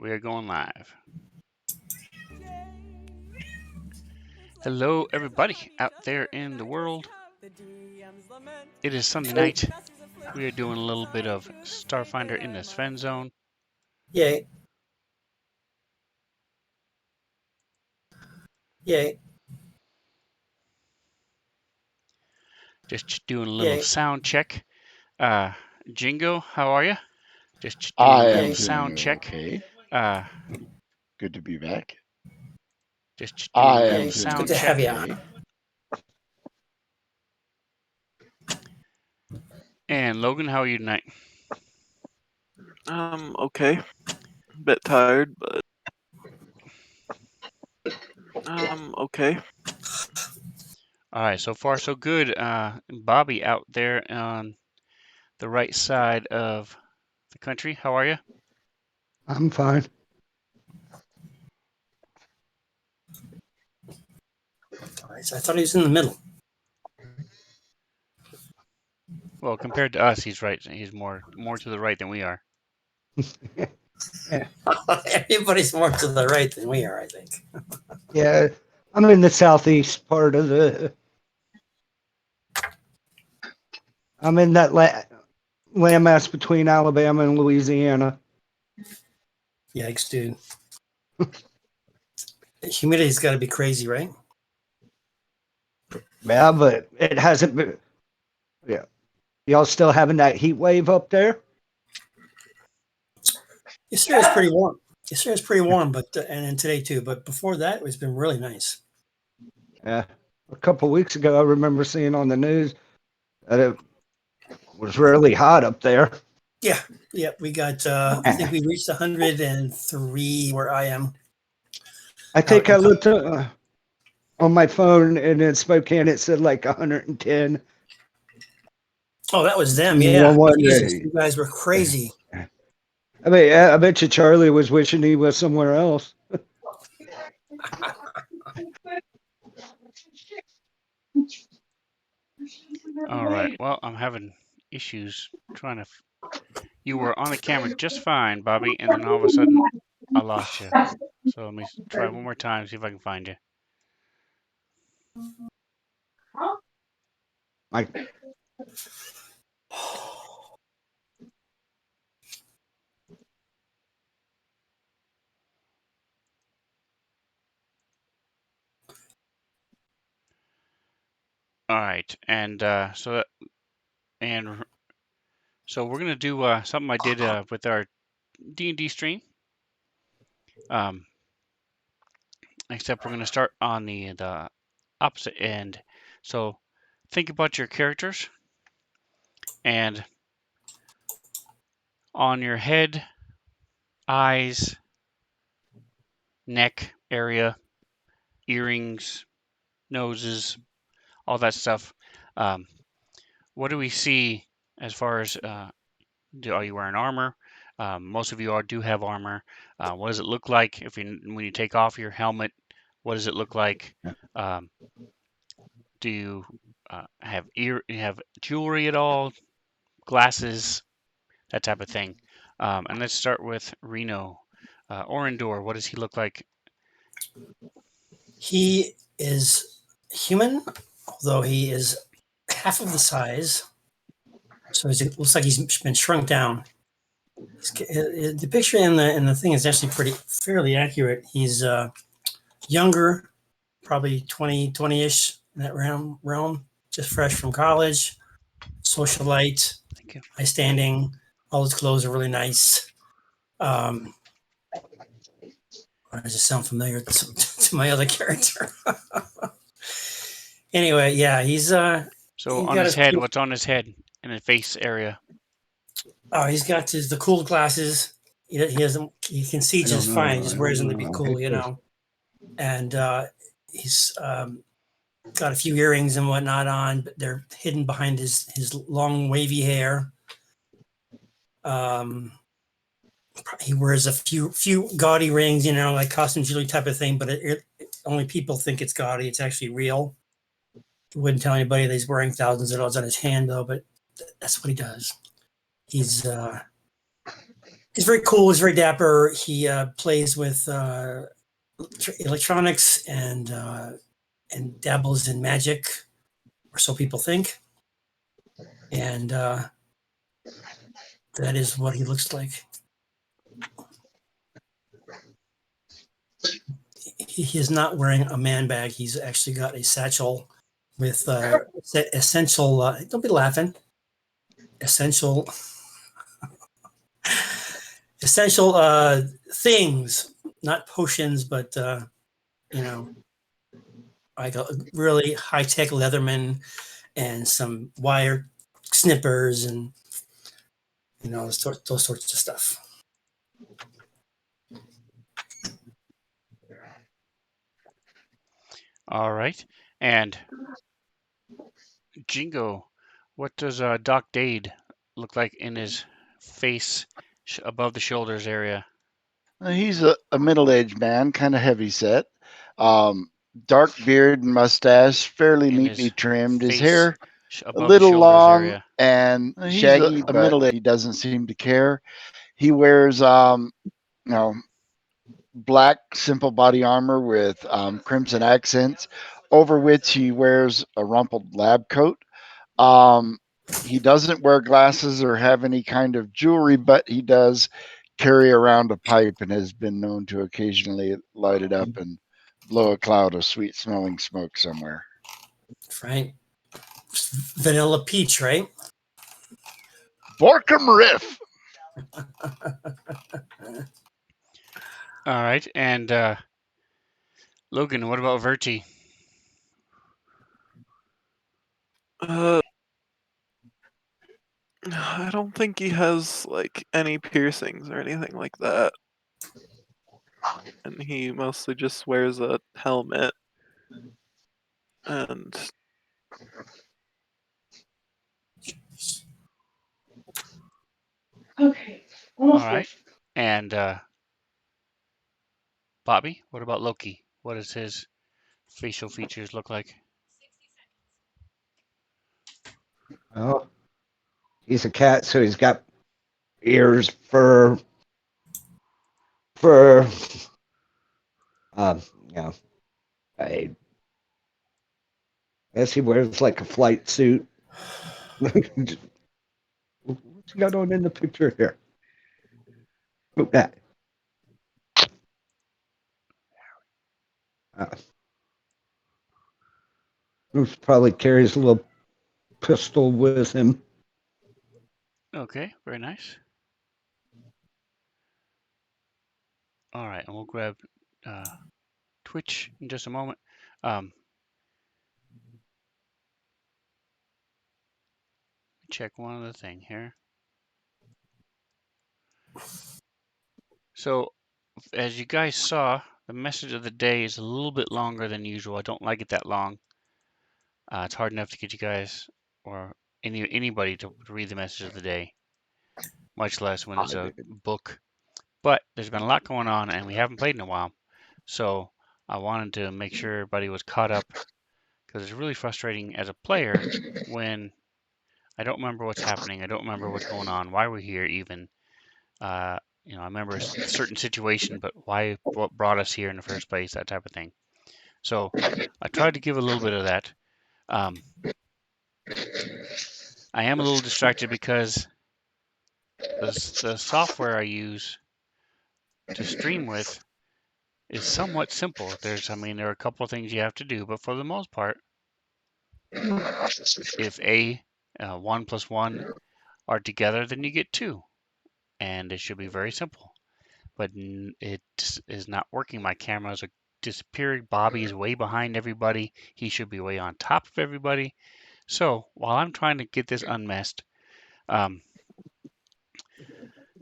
We are going live. Hello, everybody out there in the world. It is Sunday night. We are doing a little bit of Starfinder in the Svenzone. Yay. Yay. Just doing a little sound check. Jingo, how are you? Just doing I a am little sound check. Okay. Good to be back. Just doing a I little am sound good to check. have you on. And Logan, how are you tonight? Okay. A bit tired, but okay. All right, so far so good. Bobby out there on the right side of the country, how are you? I'm fine. I thought he was in the middle. Well, compared to us, he's right. He's more to the right than we are. Everybody's more to the right than we are, I think. Yeah, I'm in the southeast part of the. I'm in that landmass between Alabama and Louisiana. Yikes, dude. The humidity's got to be crazy, right? Yeah, but it hasn't been. Yeah. Y'all still having that heat wave up there? Yesterday was pretty warm. Yesterday was pretty warm, but and then today too. But before that, it's been really nice. Yeah. A couple of weeks ago, I remember seeing on the news that it was really hot up there. Yeah. We got. I think we reached 103 where I am. I think I looked on my phone, and in Spokane, it said like 110. Oh, that was them. Yeah. Jesus, day. you guys were crazy. I mean, I bet you Charlie was wishing he was somewhere else. All right. Well, I'm having issues trying to. You were on the camera just fine, Bobby, and then all of a sudden, I lost you. So let me try one more time, see if I can find you. All right, and so we're gonna do something I did with our D&D stream. Except we're gonna start on the opposite end. So think about your characters, and on your head, eyes, neck area, earrings, noses, all that stuff. What do we see as far as are you wearing armor? Most of you do have armor. What does it look like when you take off your helmet? What does it look like? Do you have jewelry at all? Glasses, that type of thing. And let's start with Reno. Orindor, what does he look like? He is human, although he is half of the size. So it looks like he's been shrunk down. The picture in the thing is actually fairly accurate. He's younger, probably 20-ish in that realm, just fresh from college, socialite, Thank you. high standing. All his clothes are really nice. Does it sound familiar to my other character? Anyway, yeah, he's So on his head, what's on his head in the face area? Oh, he's got the cool glasses. He hasn't. He can see just fine. He just wears them to be cool, you know. And he's got a few earrings and whatnot on, but they're hidden behind his long wavy hair. He wears a few gaudy rings, you know, like costume jewelry type of thing. But only people think it's gaudy. It's actually real. He wouldn't tell anybody that he's wearing thousands of dollars on his hand, though. But that's what he does. He's He's very cool. He's very dapper. He plays with electronics and dabbles in magic, or so people think. And that is what he looks like. He is not wearing a man bag. He's actually got a satchel with essential. Don't be laughing. Essential things, not potions, but like a really high tech Leatherman and some wire snippers and those sorts of stuff. All right. And Jingo, what does Doc Dade look like in his face above the shoulders area? He's a middle-aged man, kind of heavy set. Dark beard and mustache, fairly In neatly his trimmed. His face hair a above the little shoulders long area. and He's shaggy, a but middle-aged. He doesn't seem to care. He wears black simple body armor with crimson accents, over which he wears a rumpled lab coat. He doesn't wear glasses or have any kind of jewelry, but he does carry around a pipe and has been known to occasionally light it up and blow a cloud of sweet smelling smoke somewhere. Right. Vanilla peach, right? Borkum Riff. All right. And Logan, what about Verti? I don't think he has like any piercings or anything like that. And he mostly just wears a helmet. And Okay. All Almost right. And Bobby, what about Loki? What does his facial features look like? Well, he's a cat, so he's got ears, fur. Um, yeah. I guess he wears like a flight suit. What's he got on in the picture here? Look at that. Bruce probably carries a little pistol with him. Okay, very nice. All right, and we'll grab Twitch in just a moment. Check one other thing here. So, as you guys saw, the message of the day is a little bit longer than usual. I don't like it that long. It's hard enough to get you guys or anybody to read the message of the day, much less when it's a book. But there's been a lot going on, and we haven't played in a while. So I wanted to make sure everybody was caught up, because it's really frustrating as a player when I don't remember what's happening. I don't remember what's going on, why we're here even. I remember a certain situation, but what brought us here in the first place, that type of thing. So I tried to give a little bit of that. I am a little distracted because the software I use to stream with is somewhat simple. There are a couple of things you have to do, but for the most part, if 1 plus 1 are together, then you get 2, and it should be very simple. But it is not working. My cameras are disappearing. Bobby is way behind everybody. He should be way on top of everybody. So while I'm trying to get this unmessed,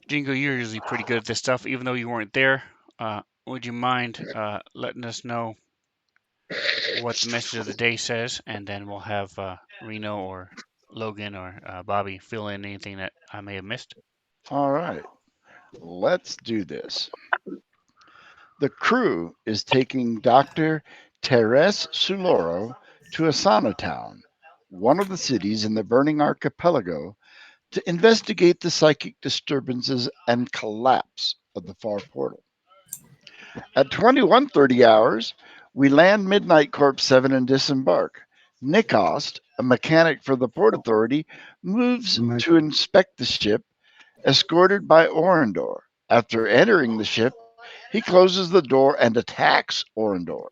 Jingo, you're usually pretty good at this stuff, even though you weren't there. Would you mind letting us know what the message of the day says, and then we'll have Reno or Logan or Bobby fill in anything that I may have missed. All right, let's do this. The crew is taking Dr. Teres Suloro to Asana Town, one of the cities in the burning archipelago to investigate the psychic disturbances and collapse of the far portal. At 21:30 hours, we land Midnight Corp 7 and disembark. Nikost, a mechanic for the Port Authority, moves to inspect the ship, escorted by Orindor. After entering the ship, he closes the door and attacks Orindor.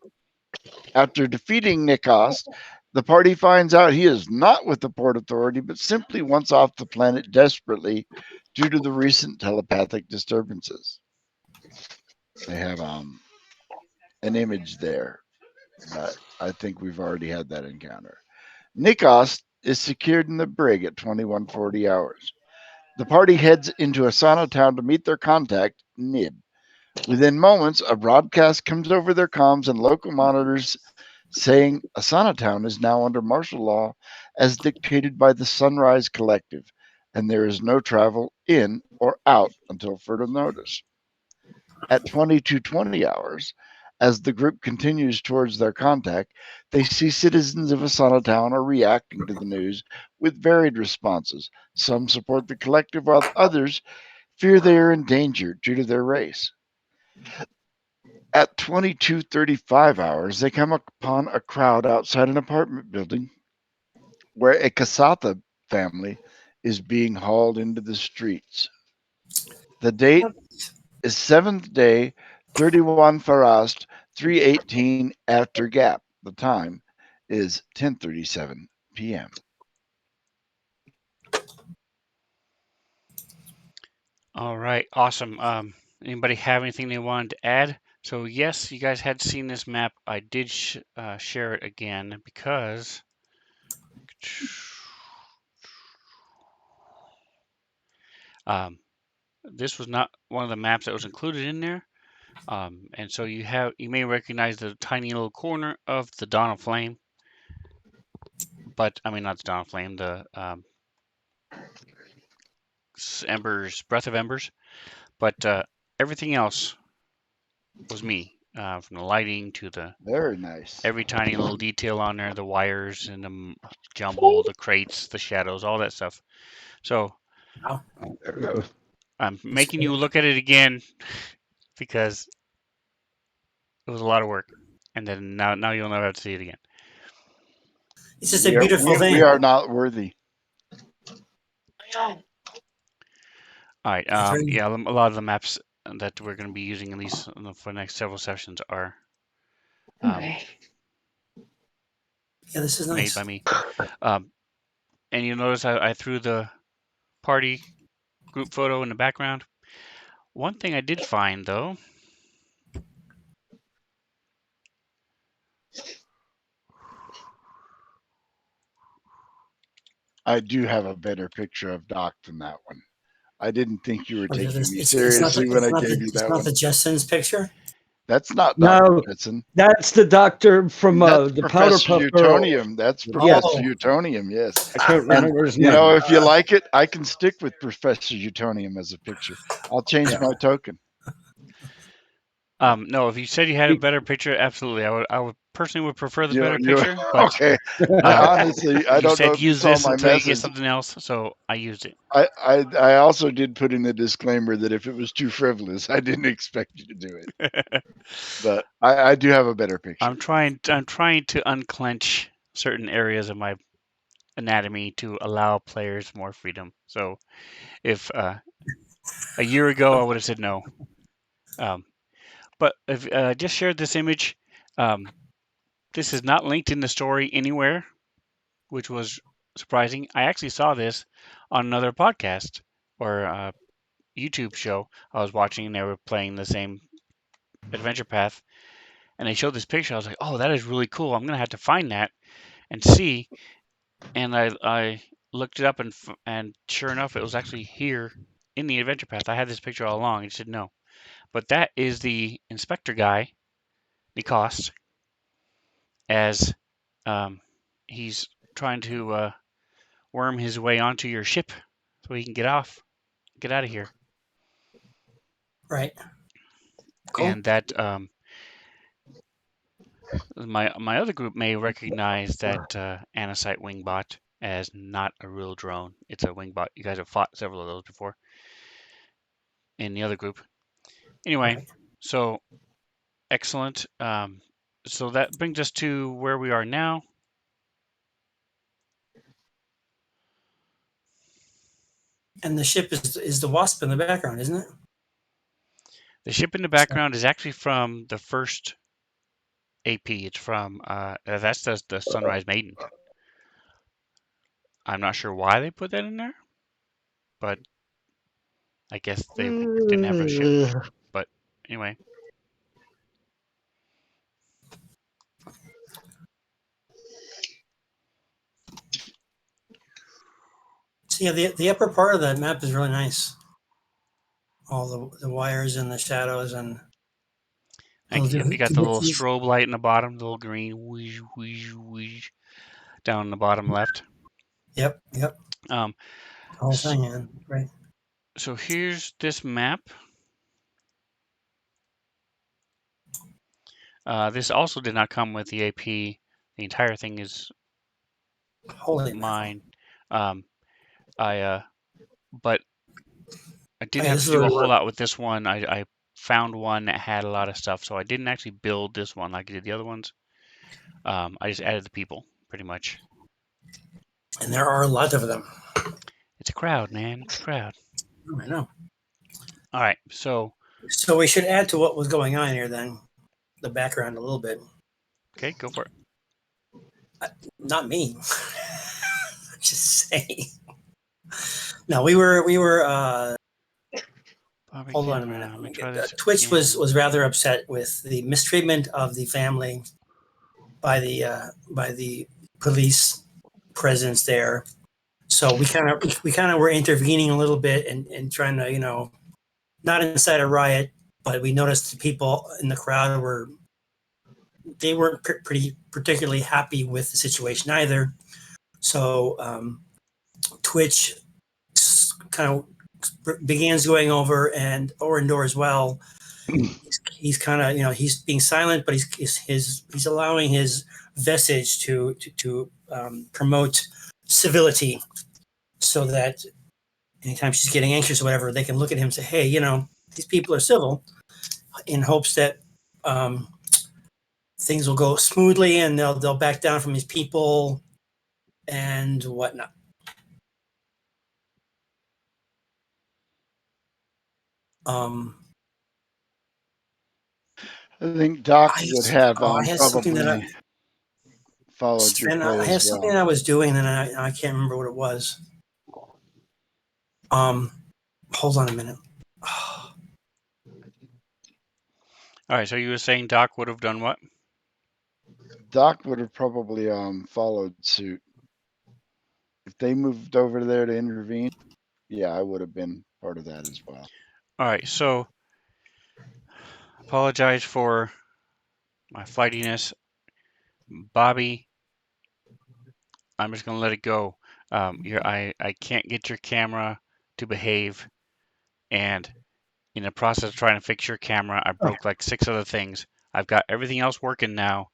After defeating Nikost, the party finds out he is not with the Port Authority, but simply wants off the planet desperately due to the recent telepathic disturbances. They have an image there, but I think we've already had that encounter. Nikost is secured in the brig at 21:40 hours. The party heads into Asana Town to meet their contact, Nib. Within moments, a broadcast comes over their comms and local monitors saying Asana Town is now under martial law as dictated by the Sunrise Collective, and there is no travel in or out until further notice. At 22:20 hours, as the group continues towards their contact, they see citizens of Asana Town are reacting to the news with varied responses. Some support the collective, while others fear they are in danger due to their race. At 22:35 hours, they come upon a crowd outside an apartment building where a Kasatha family is being hauled into the streets. The date is 7th day, 31 Farast, 3:18 after gap. The time is 10:37 p.m. All right, awesome. Anybody have anything they wanted to add? So yes, you guys had seen this map. I did share it again because this was not one of the maps that was included in there. And so you may recognize the tiny little corner of the Dawn of Flame, but I mean not the Dawn of Flame, the Embers, Breath of Embers, but everything else was me. From the lighting to the Very nice. every tiny little detail on there, the wires and the jumble, the crates, the shadows, all that stuff. So Wow. There it goes. I'm making you look at it again because it was a lot of work, and then now you'll never have to see it again. It's just a beautiful thing. We are not worthy. All right. Yeah, a lot of the maps that we're going to be using, at least for the next several sessions, are Yeah, this is made nice. by me. And you'll notice I threw the party group photo in the background. One thing I did find, though, I do have a better picture of Doc than that one. I didn't think you were What is taking this? me It's seriously when I not gave you it's that not one. the Justin's picture. That's not No, Dr. Jetson. that's the doctor from That's the Powder Professor Puff Girls. Utonium. That's Yes. Professor Utonium, yes. I can't And remember his you name. know, if you like it, I can stick with Professor Utonium as a picture. I'll change Yeah. my token. no, if you said you had a better picture, absolutely, I would personally would prefer the better You- picture. But okay. Honestly, I you don't know said if you use saw this my until you get message. something else, so I used it. I also did put in the disclaimer that if it was too frivolous, I didn't expect you to do it. But I do have a better picture. I'm trying to unclench certain areas of my anatomy to allow players more freedom. So if a year ago I would have said no, but if I just shared this image, this is not linked in the story anywhere, which was surprising. I actually saw this on another podcast or YouTube show I was watching, and they were playing the same adventure path, and they showed this picture. I was like, oh, that is really cool. I'm gonna have to find that and see. And I looked it up, and sure enough, it was actually here in the adventure path. I had this picture all along. I just didn't know. But that is the inspector guy, Nikost, as he's trying to worm his way onto your ship so he can get out of here. Right. Cool. And that my other group may recognize that Anacite Wingbot as not a real drone. It's a wingbot. You guys have fought several of those before in the other group. Anyway, Right. so excellent. So that brings us to where we are now. And the ship is the Wasp in the background, isn't it? The ship in the background is actually from the first AP. It's from that's the Sunrise Maiden. I'm not sure why they put that in there, but I guess they didn't have a ship. But anyway, So yeah, the upper part of that map is really nice. All the wires and the shadows and thank you. Yep, you got the little doohickeys. strobe light in the bottom, the little green whoosh, whoosh, whoosh, down in the bottom left. Yep. Um, The whole thing, man. Right. so here's this map. This also did not come with the AP. The entire thing is Holy mackerel. mine. Um, but I Oh, didn't yeah, have this to is where do a we whole were. lot with this one. I found one that had a lot of stuff, so I didn't actually build this one like I did the other ones. I just added the people, pretty much. And there are a lot of them. It's a crowd, man. It's a crowd. Oh, I know. All right, so So we should add to what was going on here then, the background a little bit. okay, go for it. Not me. Just saying. No, we were Bobby hold on a camera. minute. Let Let me me try get this Twitch again. was rather upset with the mistreatment of the family by the police presence there. So we kind of were intervening a little bit and trying to not incite a riot, but we noticed the people in the crowd weren't pretty particularly happy with the situation either. So Twitch kind of begins going over and Orindor as well. He's kind of he's being silent, but he's allowing his vestige to promote civility, so that anytime she's getting anxious or whatever, they can look at him and say, "Hey, these people are civil," in hopes that um, things will go smoothly and they'll back down from these people and whatnot. Um, I think Doc I would have oh, I had something that probably followed your Sven, I play had as something well. that I was doing and I can't remember what it was. Um, hold on a minute. All right, so you were saying Doc would have done what? Doc would have probably followed suit. If they moved over there to intervene, yeah, I would have been part of that as well. All right, so apologize for my flightiness, Bobby. I'm just gonna let it go. I can't get your camera to behave, and in the process of trying to fix your camera, I broke like 6 other things. I've got everything else working now.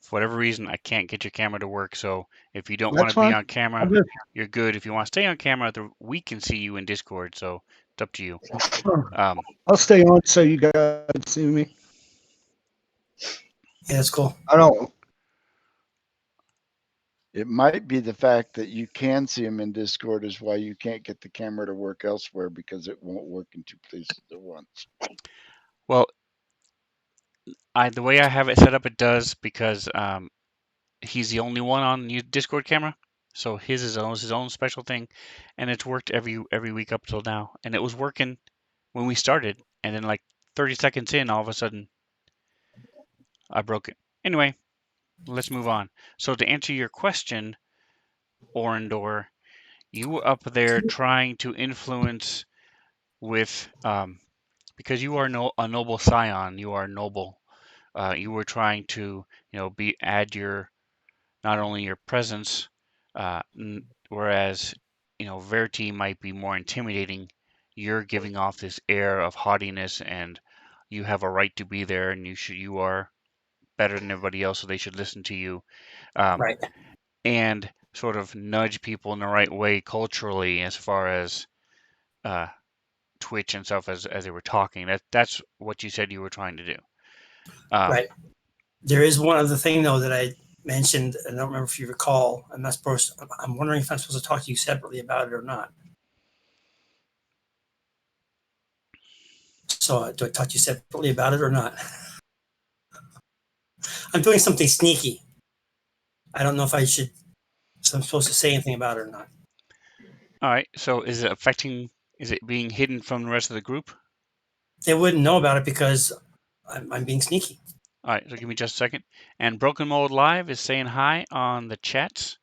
For whatever reason, I can't get your camera to work. So if you don't want That's to be fine. on camera, you're good. If you want to stay on camera, we can see you in Discord. So it's up to you. I'll stay on so you guys can see me. Yeah, that's cool. I don't. It might be the fact that you can see them in Discord is why you can't get the camera to work elsewhere, because it won't work in 2 places at once. Well, the way I have it set up, it does, because he's the only one on the Discord camera. So his is his own special thing, and it's worked every week up till now. And it was working when we started, and then like 30 seconds in, all of a sudden, I broke it. Anyway, let's move on. So to answer your question, Orindor, you were up there trying to influence with because you are a noble scion. You are noble. You were trying to add your not only your presence, uh, whereas Verity might be more intimidating. You're giving off this air of haughtiness, and you have a right to be there, and you are better than everybody else, so they should listen to you. Um, Right. and sort of nudge people in the right way culturally as far as Twitch and stuff as they were talking. That's what you said you were trying to do. Right. There is one other thing though that I mentioned. I don't remember if you recall. I'm not supposed. I'm wondering if I'm supposed to talk to you separately about it or not. So do I talk to you separately about it or not? I'm doing something sneaky. I don't know if I should. So I'm supposed to say anything about it or not. All right. So is it affecting? Is it being hidden from the rest of the group? They wouldn't know about it because I'm being sneaky. All right. So give me just a second. And Broken Mold Live is saying hi on the chats.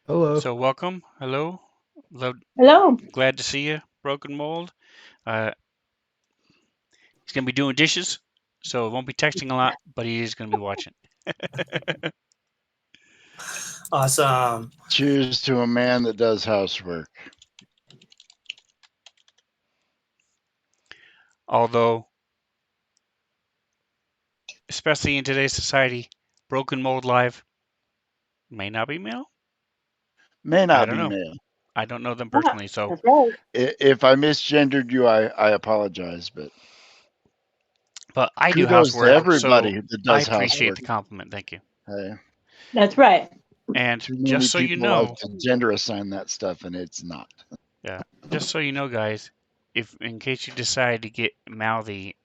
Hello. So welcome. Hello. Hello. Glad to see you, Broken Mold. He's gonna be doing dishes, so won't be texting a lot, but he is gonna be watching. Awesome. Cheers to a man that does housework. Although, especially in today's society, Broken Mold Live may not be male. May I not don't be know. male. I don't know them personally, so That's right. If I misgendered you, I apologize, but but I do kudos to housework, everybody so that I does appreciate housework. the compliment. Thank you. Hey, That's right. And too many just so you people like know, to gender assign that stuff, and it's not. yeah, just so you know, guys, if in case you decide to get mouthy,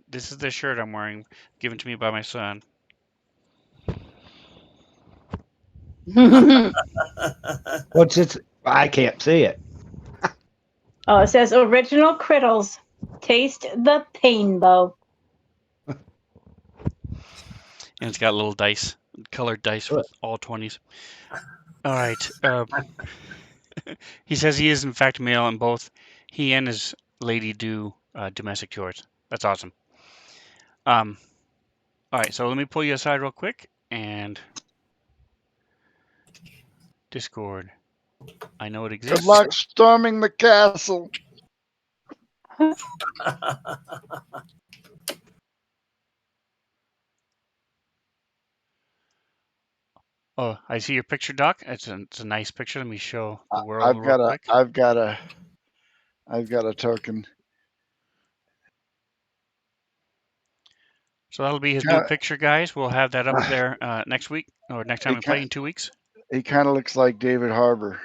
this is the shirt I'm wearing, given to me by my son. What's it? I can't see it. Oh, it says original crittles. Taste the painbow. And it's got little dice, colored dice with all 20s. All right. He says he is in fact male, and both he and his lady do domestic chores. That's awesome. All right. So let me pull you aside real quick and Discord. I know it Good exists. luck storming the castle. Oh, I see your picture, Doc. It's a nice picture. Let me show the world I've real got quick. I've got a token. So that'll be his new picture, guys. We'll have that up there next week or next time we play in 2 weeks. He kind of looks like David Harbour.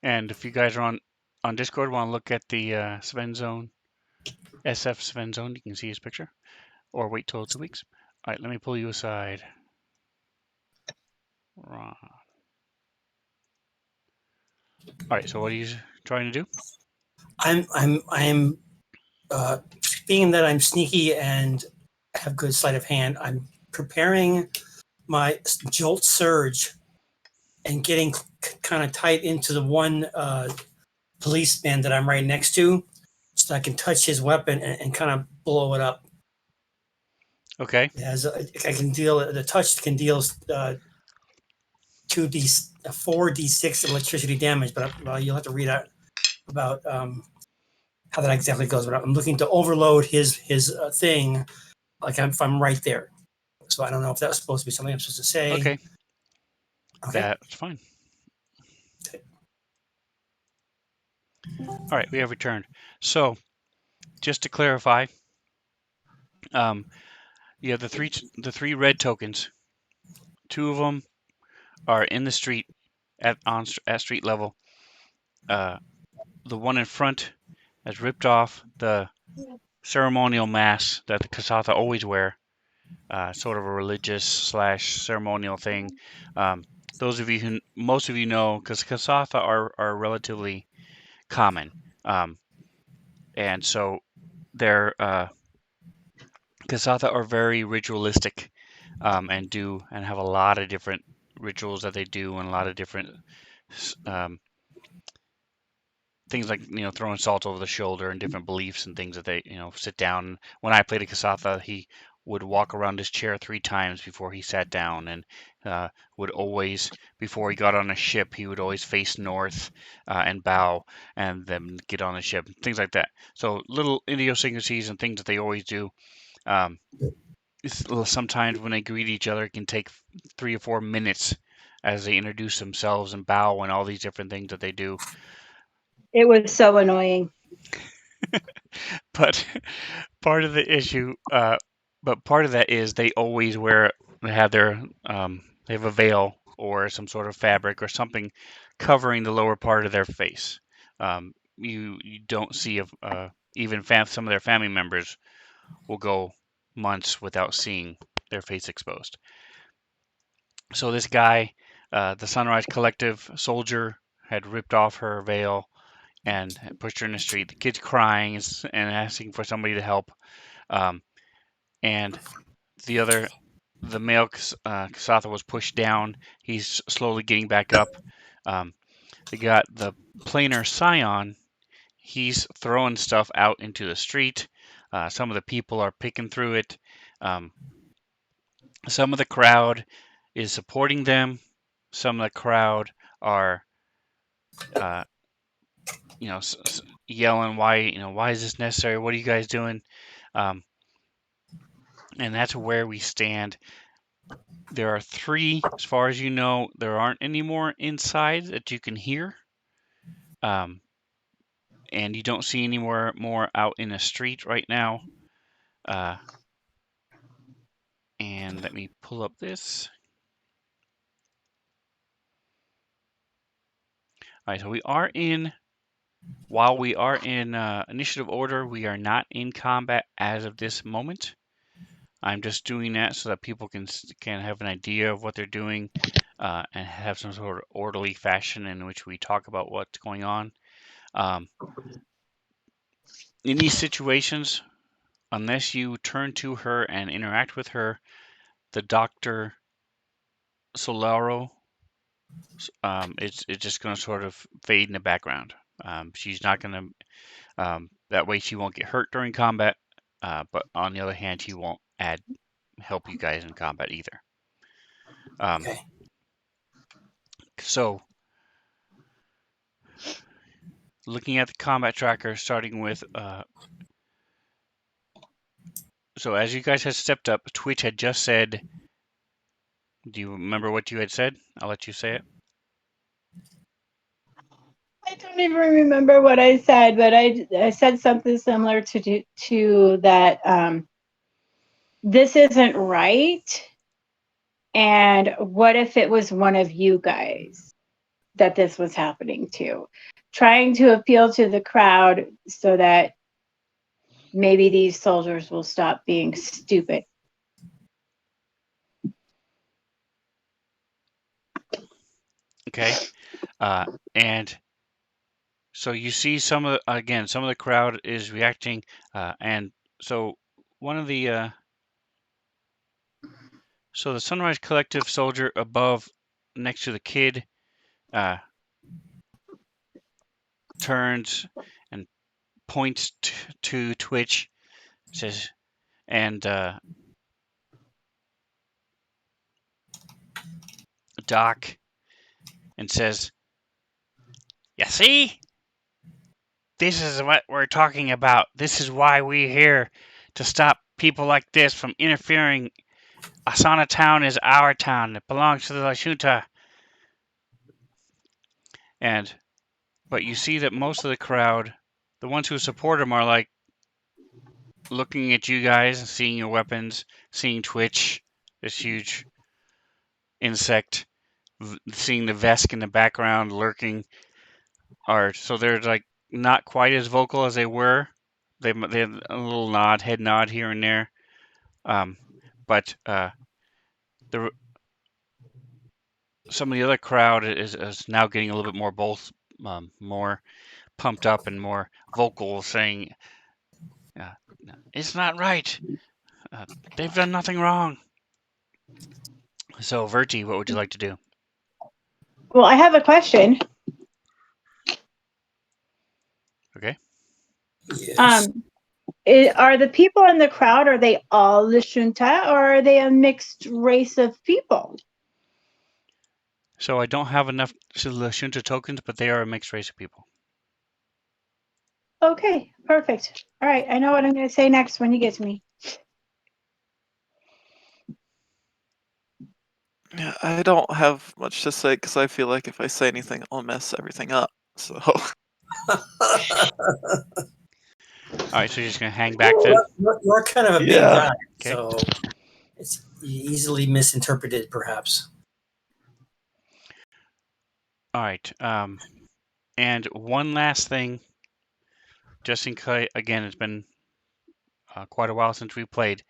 And if you guys are on Discord, want to look at the Svenzone, SF Svenzone, you can see his picture. Or wait till 2 weeks. All right, let me pull you aside. All right, so what are you trying to do? I'm being that I'm sneaky and have good sleight of hand. I'm preparing my jolt surge and getting kind of tight into the one policeman that I'm right next to, so I can touch his weapon and kind of blow it up. Okay. As I can deal, the touch can deal 4d6 electricity damage, but you'll have to read out about how that exactly goes. But I'm looking to overload his thing, like if I'm right there. So I don't know if that was supposed to be something I'm supposed to say. Okay. Okay. That's fine. Okay. All right, we have returned. So, just to clarify, you have the three red tokens. 2 of them are in the street at street level. The one in front has ripped off the ceremonial mask that the Kasatha always wear, sort of a religious / ceremonial thing. Those of you who, most of you know, because Kasatha are relatively common, and so they're Kasatha are very ritualistic, and have a lot of different rituals that they do, and a lot of different things like throwing salt over the shoulder and different beliefs and things that they sit down. When I played a Kasatha, he would walk around his chair 3 times before he sat down, and would always, before he got on a ship, he would always face north and bow, and then get on the ship, things like that. So little idiosyncrasies and things that they always do. sometimes when they greet each other, it can take 3 or 4 minutes as they introduce themselves and bow and all these different things that they do. It was so annoying. But part of the issue, but part of that is they always have they have a veil or some sort of fabric or something covering the lower part of their face. You don't see even some of their family members will go months without seeing their face exposed. So this guy, the Sunrise Collective soldier, had ripped off her veil and pushed her in the street. The kid's crying and asking for somebody to help. Um, and the male Kasatha was pushed down. He's slowly getting back up. They got the planar Scion. He's throwing stuff out into the street. Some of the people are picking through it. Some of the crowd is supporting them. Some of the crowd are, uh, yelling, why is this necessary? What are you guys doing? And that's where we stand. There are 3, as far as you know. There aren't any more inside that you can hear. And you don't see any more out in the street right now. And let me pull up this. All right, so while we are in initiative order, we are not in combat as of this moment. I'm just doing that so that people can have an idea of what they're doing and have some sort of orderly fashion in which we talk about what's going on. In these situations, unless you turn to her and interact with her, the Dr. Solaro, it's just going to sort of fade in the background. She's not going to, that way she won't get hurt during combat, but on the other hand, she won't help you guys in combat either. Okay. So, looking at the combat tracker, starting with, so as you guys had stepped up, Twitch had just said, do you remember what you had said? I'll let you say it. I don't even remember what I said, but I said something similar to that. This isn't right. And what if it was one of you guys that this was happening to? Trying to appeal to the crowd so that maybe these soldiers will stop being stupid. Okay. And so you see some of the crowd is reacting, and so one of the so the Sunrise Collective soldier above, next to the kid, turns and points to Twitch, says, and Doc, and says, "You see, this is what we're talking about. This is why we're here, to stop people like this from interfering. Asana Town is our town. It belongs to the La Junta." But you see that most of the crowd, the ones who support him, are like looking at you guys and seeing your weapons, seeing Twitch, this huge insect, seeing the Vesk in the background lurking. So they're like not quite as vocal as they were. They have a little head nod here and there. But some of the other crowd is now getting a little bit more pumped up and more vocal, saying, "It's not right. They've done nothing wrong." So, Verti, what would you like to do? Well, I have a question. Okay. Yes. Are the people in the crowd, are they all the Junta, or are they a mixed race of people? So I don't have enough Junta tokens, but they are a mixed race of people. Okay, perfect. All right, I know what I'm going to say next when you get to me. Yeah, I don't have much to say because I feel like if I say anything, I'll mess everything up. So All right, so you're just gonna hang back then. You're kind of a big yeah, guy, Okay. so it's easily misinterpreted, perhaps. All right. And one last thing, just in case. Again, it's been quite a while since we played.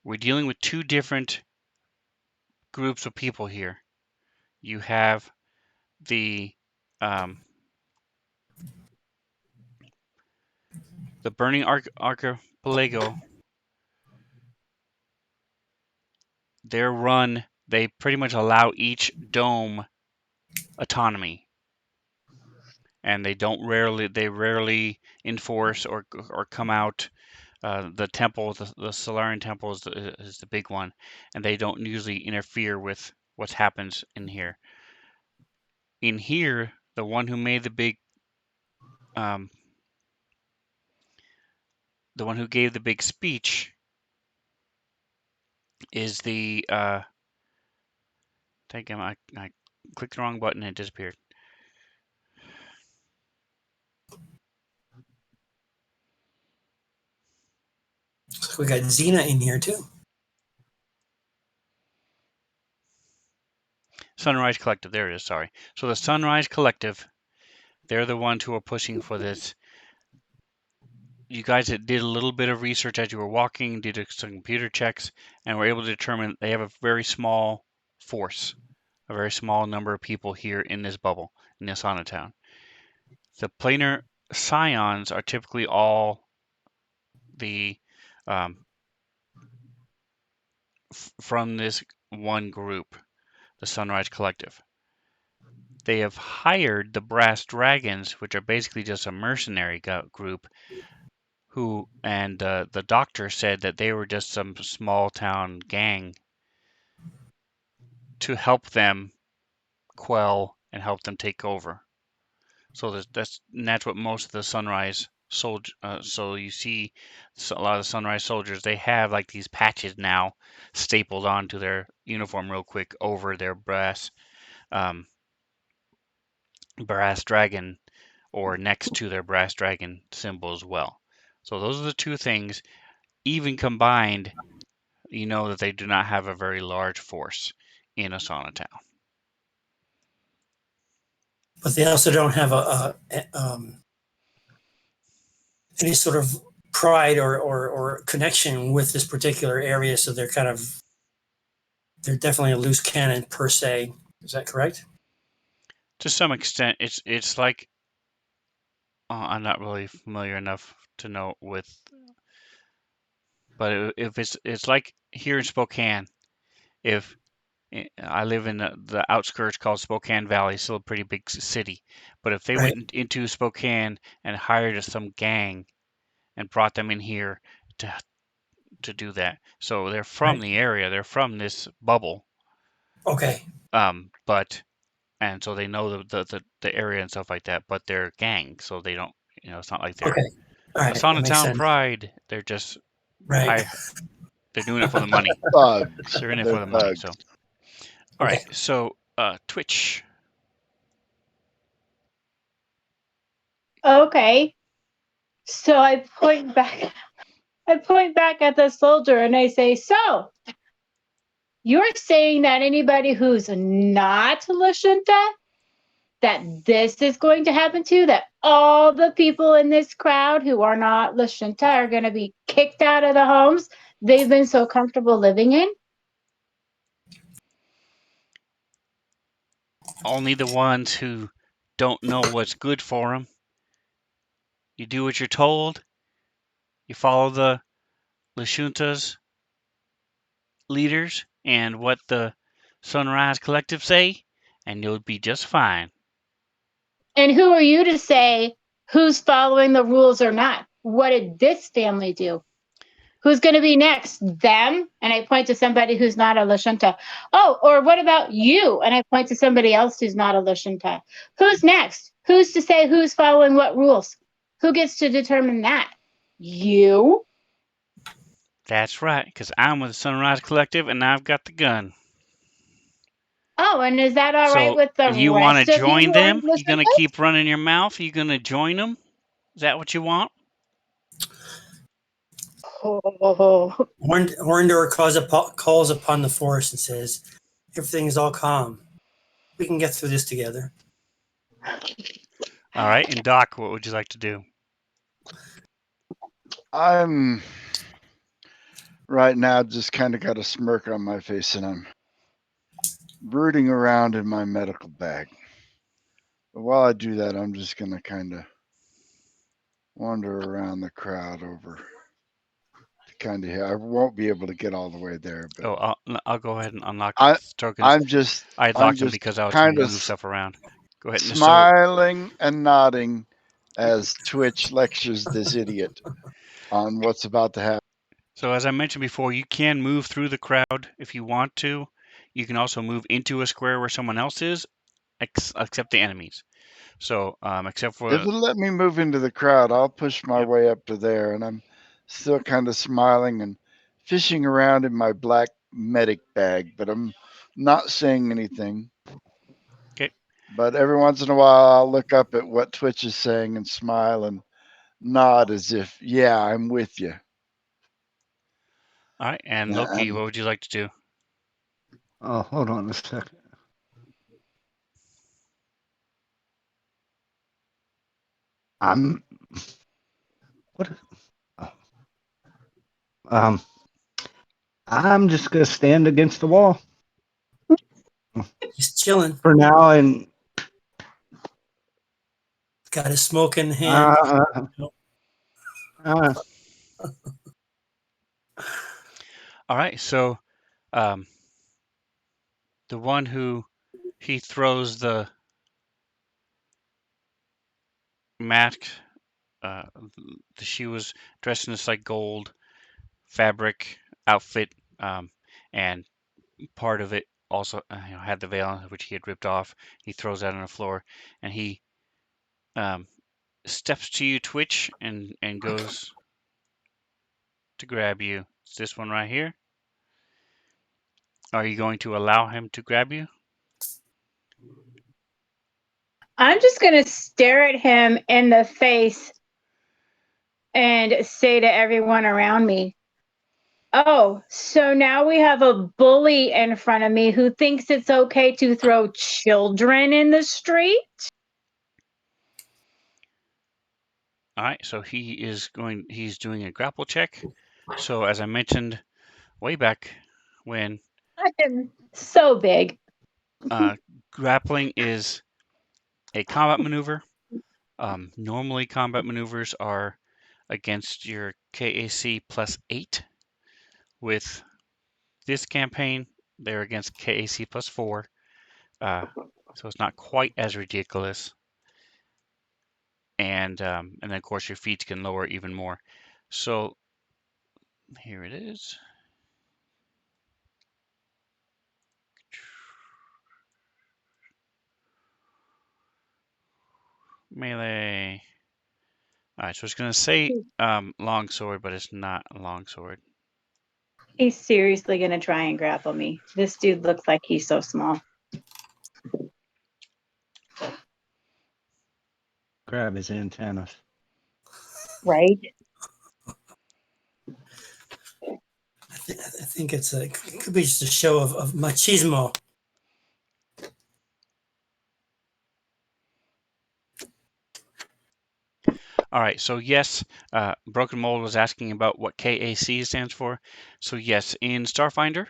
We're dealing with two different groups of people here. You have the um, Burning Archipelago. Their run, they pretty much allow each dome autonomy, and they rarely enforce or come out. The temple, the Solarian temple is the big one, and they don't usually interfere with what happens in here. In here, the one who made um, the one who gave the big speech is the I clicked the wrong button and it disappeared. So we got Xena in here too. Sunrise Collective, there it is, sorry. So the Sunrise Collective, they're the ones who are pushing for this. You guys did a little bit of research as you were walking, did some computer checks, and were able to determine they have a very small force, a very small number of people here in this bubble, in this Asana town. The planar scions are typically all the from this one group, the Sunrise Collective. They have hired the Brass Dragons, which are basically just a mercenary group, who, and the doctor said that they were just some small town gang to help them quell and help them take over. So that's what most of the Sunrise soldier. So you see, a lot of the Sunrise soldiers, they have like these patches now stapled onto their uniform real quick over their um, brass dragon, or next to their brass dragon symbol as well. So those are the two things. Even combined, you know that they do not have a very large force in Asana Town. But they also don't have any sort of pride or connection with this particular area, so they're definitely a loose cannon per se. Is that correct? To some extent, it's like I'm not really familiar enough to know with, but if it's like here in Spokane, if I live in the outskirts called Spokane Valley, still a pretty big city, but if they Right. went into Spokane and hired some gang and brought them in here to do that, so they're from Right. the area, they're from this bubble, Okay. but and so they know the area and stuff like that, but they're gang, so they don't, it's not like they're Okay. All right. That Asana makes Town sense. Pride. They're just Right. they're doing it for the money. Thugs. They're in it They're for the money. thugs. So, all right. Okay. So, Twitch. Okay. So I point back. I point back at the soldier and I say, "So, you're saying that anybody who's not Lashunta, that this is going to happen to, that all the people in this crowd who are not Lashunta are going to be kicked out of the homes they've been so comfortable living in?" Only the ones who don't know what's good for them. You do what you're told. You follow the Lashunta's leaders and what the Sunrise Collective say, and you'll be just fine. And who are you to say who's following the rules or not? What did this family do? Who's going to be next? Them? And I point to somebody who's not a Lashunta. Oh, or what about you? And I point to somebody else who's not a Lashunta. Who's next? Who's to say who's following what rules? Who gets to determine that? You? That's right, because I'm with the Sunrise Collective and I've got the gun. Oh, and is that all right So with the you want to rest of you join who are them? You listening gonna to us? keep running your mouth? You gonna join them? Is that what you want? Oh, Horndor calls upon the forest and says, "Everything's all calm. We can get through this together." All right. And Doc, what would you like to do? I'm right now just kind of got a smirk on my face and I'm rooting around in my medical bag. But while I do that, I'm just going to kind of wander around the crowd over to kind of here. I won't be able to get all the way there, but Oh, I'll go ahead and unlock I, tokens. I'm just, I had I'm locked them just because I was trying kind to of move stuff around. Go ahead. So, smiling and nodding as Twitch lectures this idiot on what's about to happen. so as I mentioned before, you can move through the crowd if you want to. You can also move into a square where someone else is, except the enemies. So, except for If it'll let me move into the crowd, I'll push my Yep. way up to there. And I'm still kind of smiling and fishing around in my black medic bag, but I'm not saying anything. Okay. But every once in a while, I'll look up at what Twitch is saying and smile and nod as if, yeah, I'm with you. All right. And Loki, what would you like to do? Oh, hold on a second. I'm what? Oh. I'm just gonna stand against the wall He's chilling. for now, and Got his smoke in hand. uh, All right. So, um, the one who he throws the mask. Uh, she was dressed in this like gold fabric outfit, and part of it also had the veil which he had ripped off. He throws that on the floor, and he um, steps to you, Twitch, and goes to grab you. It's this one right here. Are you going to allow him to grab you? I'm just going to stare at him in the face and say to everyone around me, "Oh, so now we have a bully in front of me who thinks it's okay to throw children in the street?" All right, so he's doing a grapple check. So as I mentioned way back when, I am so big. grappling is a combat maneuver. Normally, combat maneuvers are against your KAC +8. With this campaign, they're against KAC +4. So it's not quite as ridiculous. And then of course your feet can lower even more. So here it is. Melee. All right, so it's gonna say longsword, but it's not a longsword. He's seriously going to try and grapple me. This dude looks like he's so small. grab his antennas. Right? I think it could be just a show of machismo. All right, so yes, Broken Mold was asking about what KAC stands for. So yes, in Starfinder,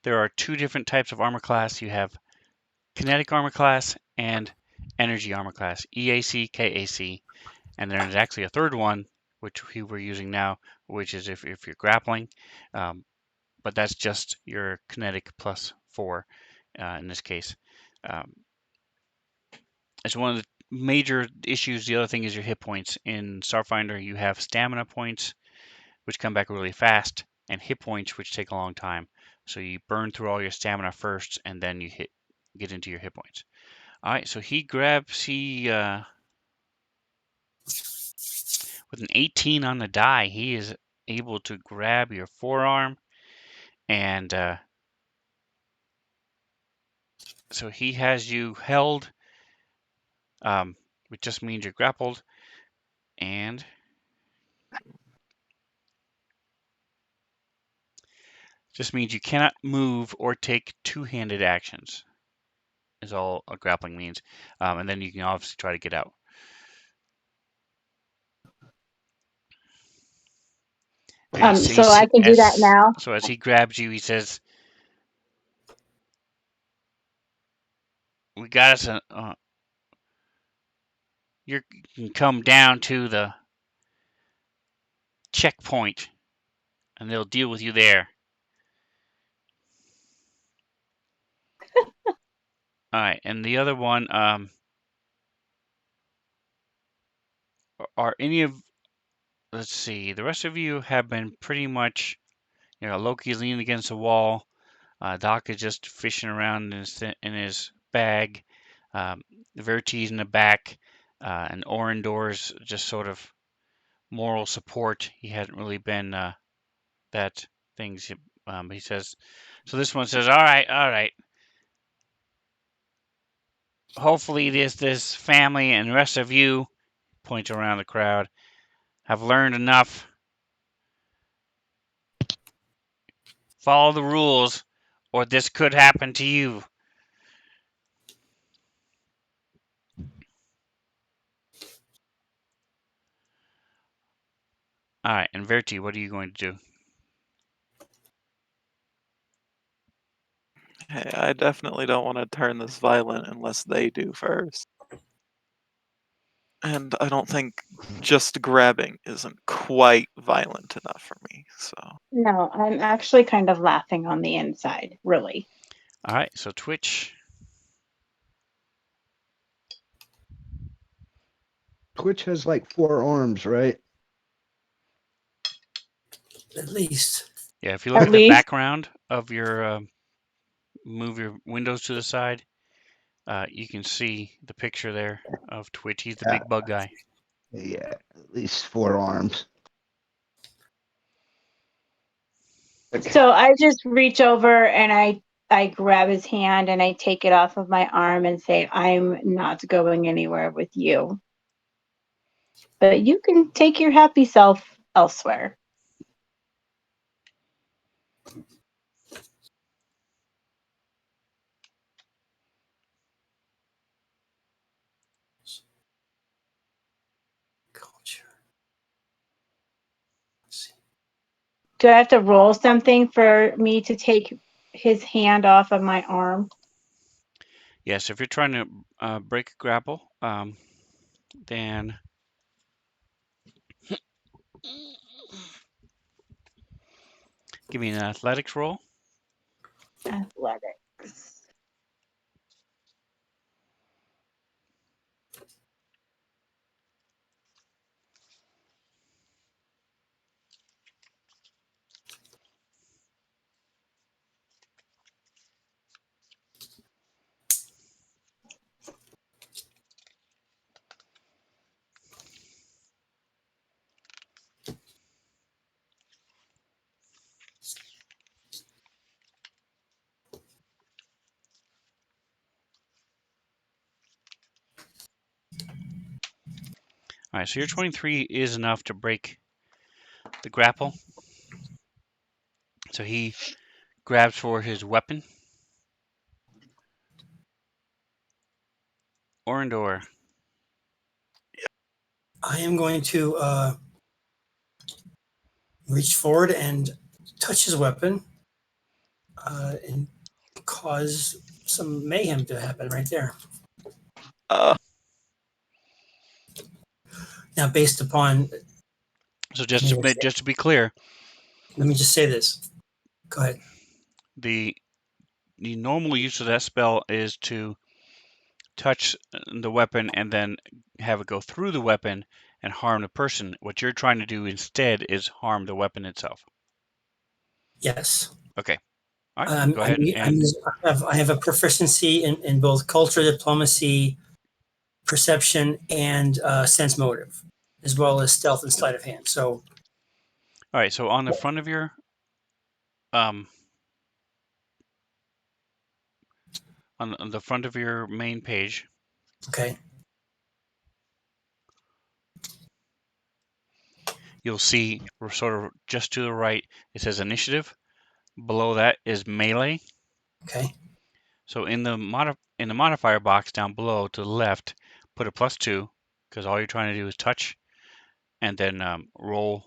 there are two different types of armor class. You have kinetic armor class and energy armor class, EAC, KAC. And there's actually a third one, which we're using now, which is if you're grappling. But that's just your kinetic +4 in this case. Um, it's one of the major issues. The other thing is your hit points. In Starfinder, you have stamina points, which come back really fast, and hit points, which take a long time. So you burn through all your stamina first, and then you get into your hit points. All right, so he grabs with an 18 on the die. He is able to grab your forearm and So he has you held, which just means you're grappled, and just means you cannot move or take two-handed actions, is all a grappling means. And then you can obviously try to get out. So I can do that now. So as he grabs you, he says, "We got us a. You can come down to the checkpoint, and they'll deal with you there." All right, and the other one, are any of? Let's see. The rest of you have been pretty much, Loki's leaning against the wall. Doc is just fishing around in his bag. Verti's in the back, and Orendor's just sort of moral support. He hadn't really been that things. He says. So this one says, "All right, all right. Hopefully this family and the rest of you," points around the crowd, "have learned enough. Follow the rules, or this could happen to you." All right, and Verti, what are you going to do? Hey, I definitely don't want to turn this violent unless they do first. And I don't think just grabbing isn't quite violent enough for me, so. No, I'm actually kind of laughing on the inside, really. All right, so Twitch. Twitch has like 4 arms, right? At least. Yeah, if you look At at the least. background of your, move your windows to the side, you can see the picture there of Twitch. He's the big bug guy. Yeah, at least 4 arms. Okay. So I just reach over and I grab his hand and I take it off of my arm and say, "I'm not going anywhere with you. But you can take your happy self elsewhere." Culture. Let's see. Do I have to roll something for me to take his hand off of my arm? Yes, if you're trying to break a grapple, then give me an athletics roll. Athletics. All right, so your 23 is enough to break the grapple. So he grabs for his weapon. Orendor. I am going to reach forward and touch his weapon and cause some mayhem to happen right there. Uh, Now, based upon, So just to be clear, let me just say this. Go ahead. the normal use of that spell is to touch the weapon and then have it go through the weapon and harm the person. What you're trying to do instead is harm the weapon itself. Yes. Okay. All right. Go ahead I have a proficiency in both culture, diplomacy, perception, and sense motive, as well as stealth and sleight of hand. So, all right. So on the front of your on the front of your main page. Okay. You'll see sort of just to the right, it says initiative. Below that is melee. Okay. So in the modifier box down below to the left, put a +2 because all you're trying to do is touch, and then roll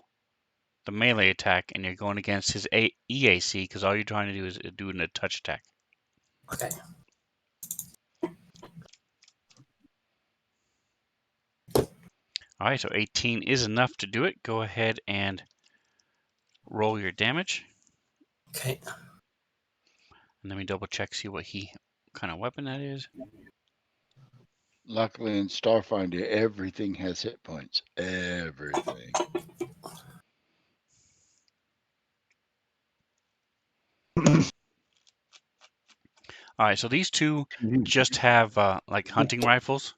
the melee attack, and you're going against his EAC because all you're trying to do is do a touch attack. Okay. All right, so 18 is enough to do it. Go ahead and roll your damage. Okay. And let me double check, see what kind of weapon that is. Luckily in Starfinder, everything has hit points. Everything. All right, so these two just have like hunting rifles.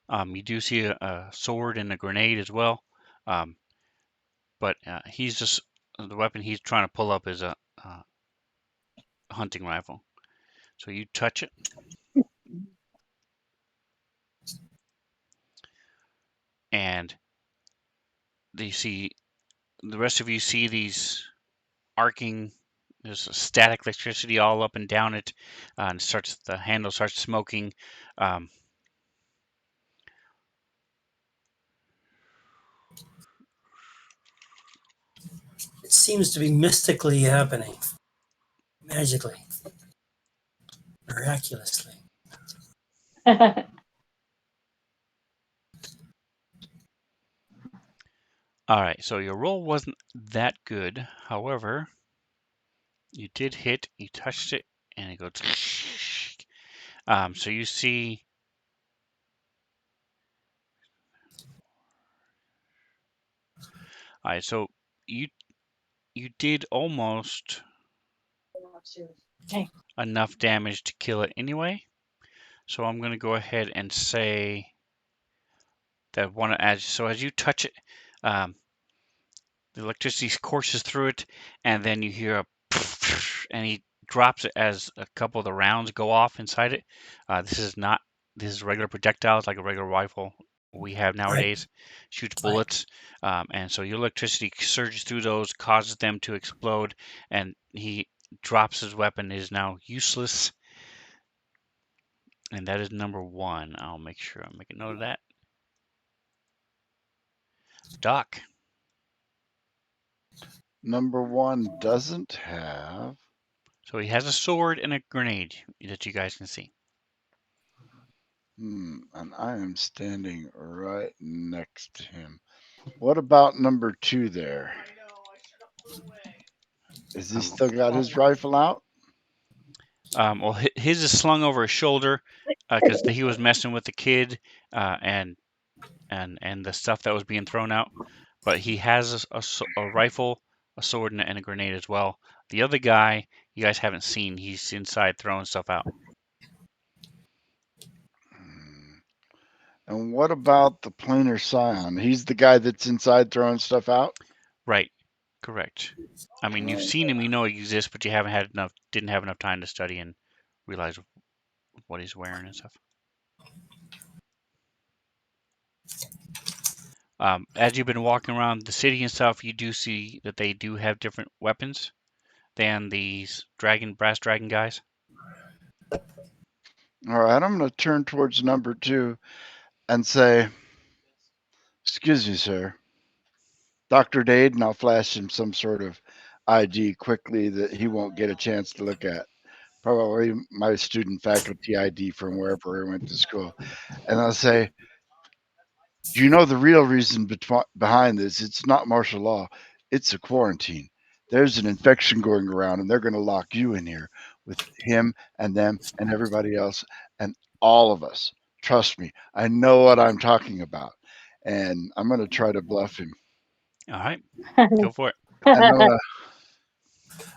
You do see a sword and a grenade as well. But he's just, the weapon he's trying to pull up is a hunting rifle. So you touch it. And the rest of you see these arcing, there's static electricity all up and down it, and the handle starts smoking. It seems to be mystically happening, magically, miraculously. All right, so your roll wasn't that good. However, you did hit, you touched it, and it goes. So you see. All right, so you did almost Okay. enough damage to kill it anyway. So I'm going to go ahead and say that as you touch it, the electricity courses through it, and then you hear a and he drops it as a couple of the rounds go off inside it. This is regular projectiles like a regular rifle we have nowadays. Shoots bullets, and so your electricity surges through those, causes them to explode, and he drops his weapon. It is now useless, and that is number 1. I'll make sure I make a note of that. Doc. Number 1 doesn't have. So he has a sword and a grenade that you guys can see. And I am standing right next to him. What about number 2 there? Has he still got his rifle out? Well, his is slung over his shoulder because he was messing with the kid and the stuff that was being thrown out. But he has a rifle, a sword, and a grenade as well. The other guy, you guys haven't seen. He's inside throwing stuff out. And what about the planar scion? He's the guy that's inside throwing stuff out? Right. Correct. I mean, you've seen him, you know he exists, but you didn't have enough time to study and realize what he's wearing and stuff. As you've been walking around the city and stuff, you do see that they do have different weapons than these brass dragon guys. All right, I'm going to turn towards number 2 and say, excuse me, sir. Dr. Dade, and I'll flash him some sort of ID quickly that he won't get a chance to look at. Probably my student faculty ID from wherever I went to school. And I'll say, do you know the real reason behind this? It's not martial law. It's a quarantine. There's an infection going around, and they're going to lock you in here with him and them and everybody else and all of us. Trust me, I know what I'm talking about. And I'm going to try to bluff him. All right, go for it. I know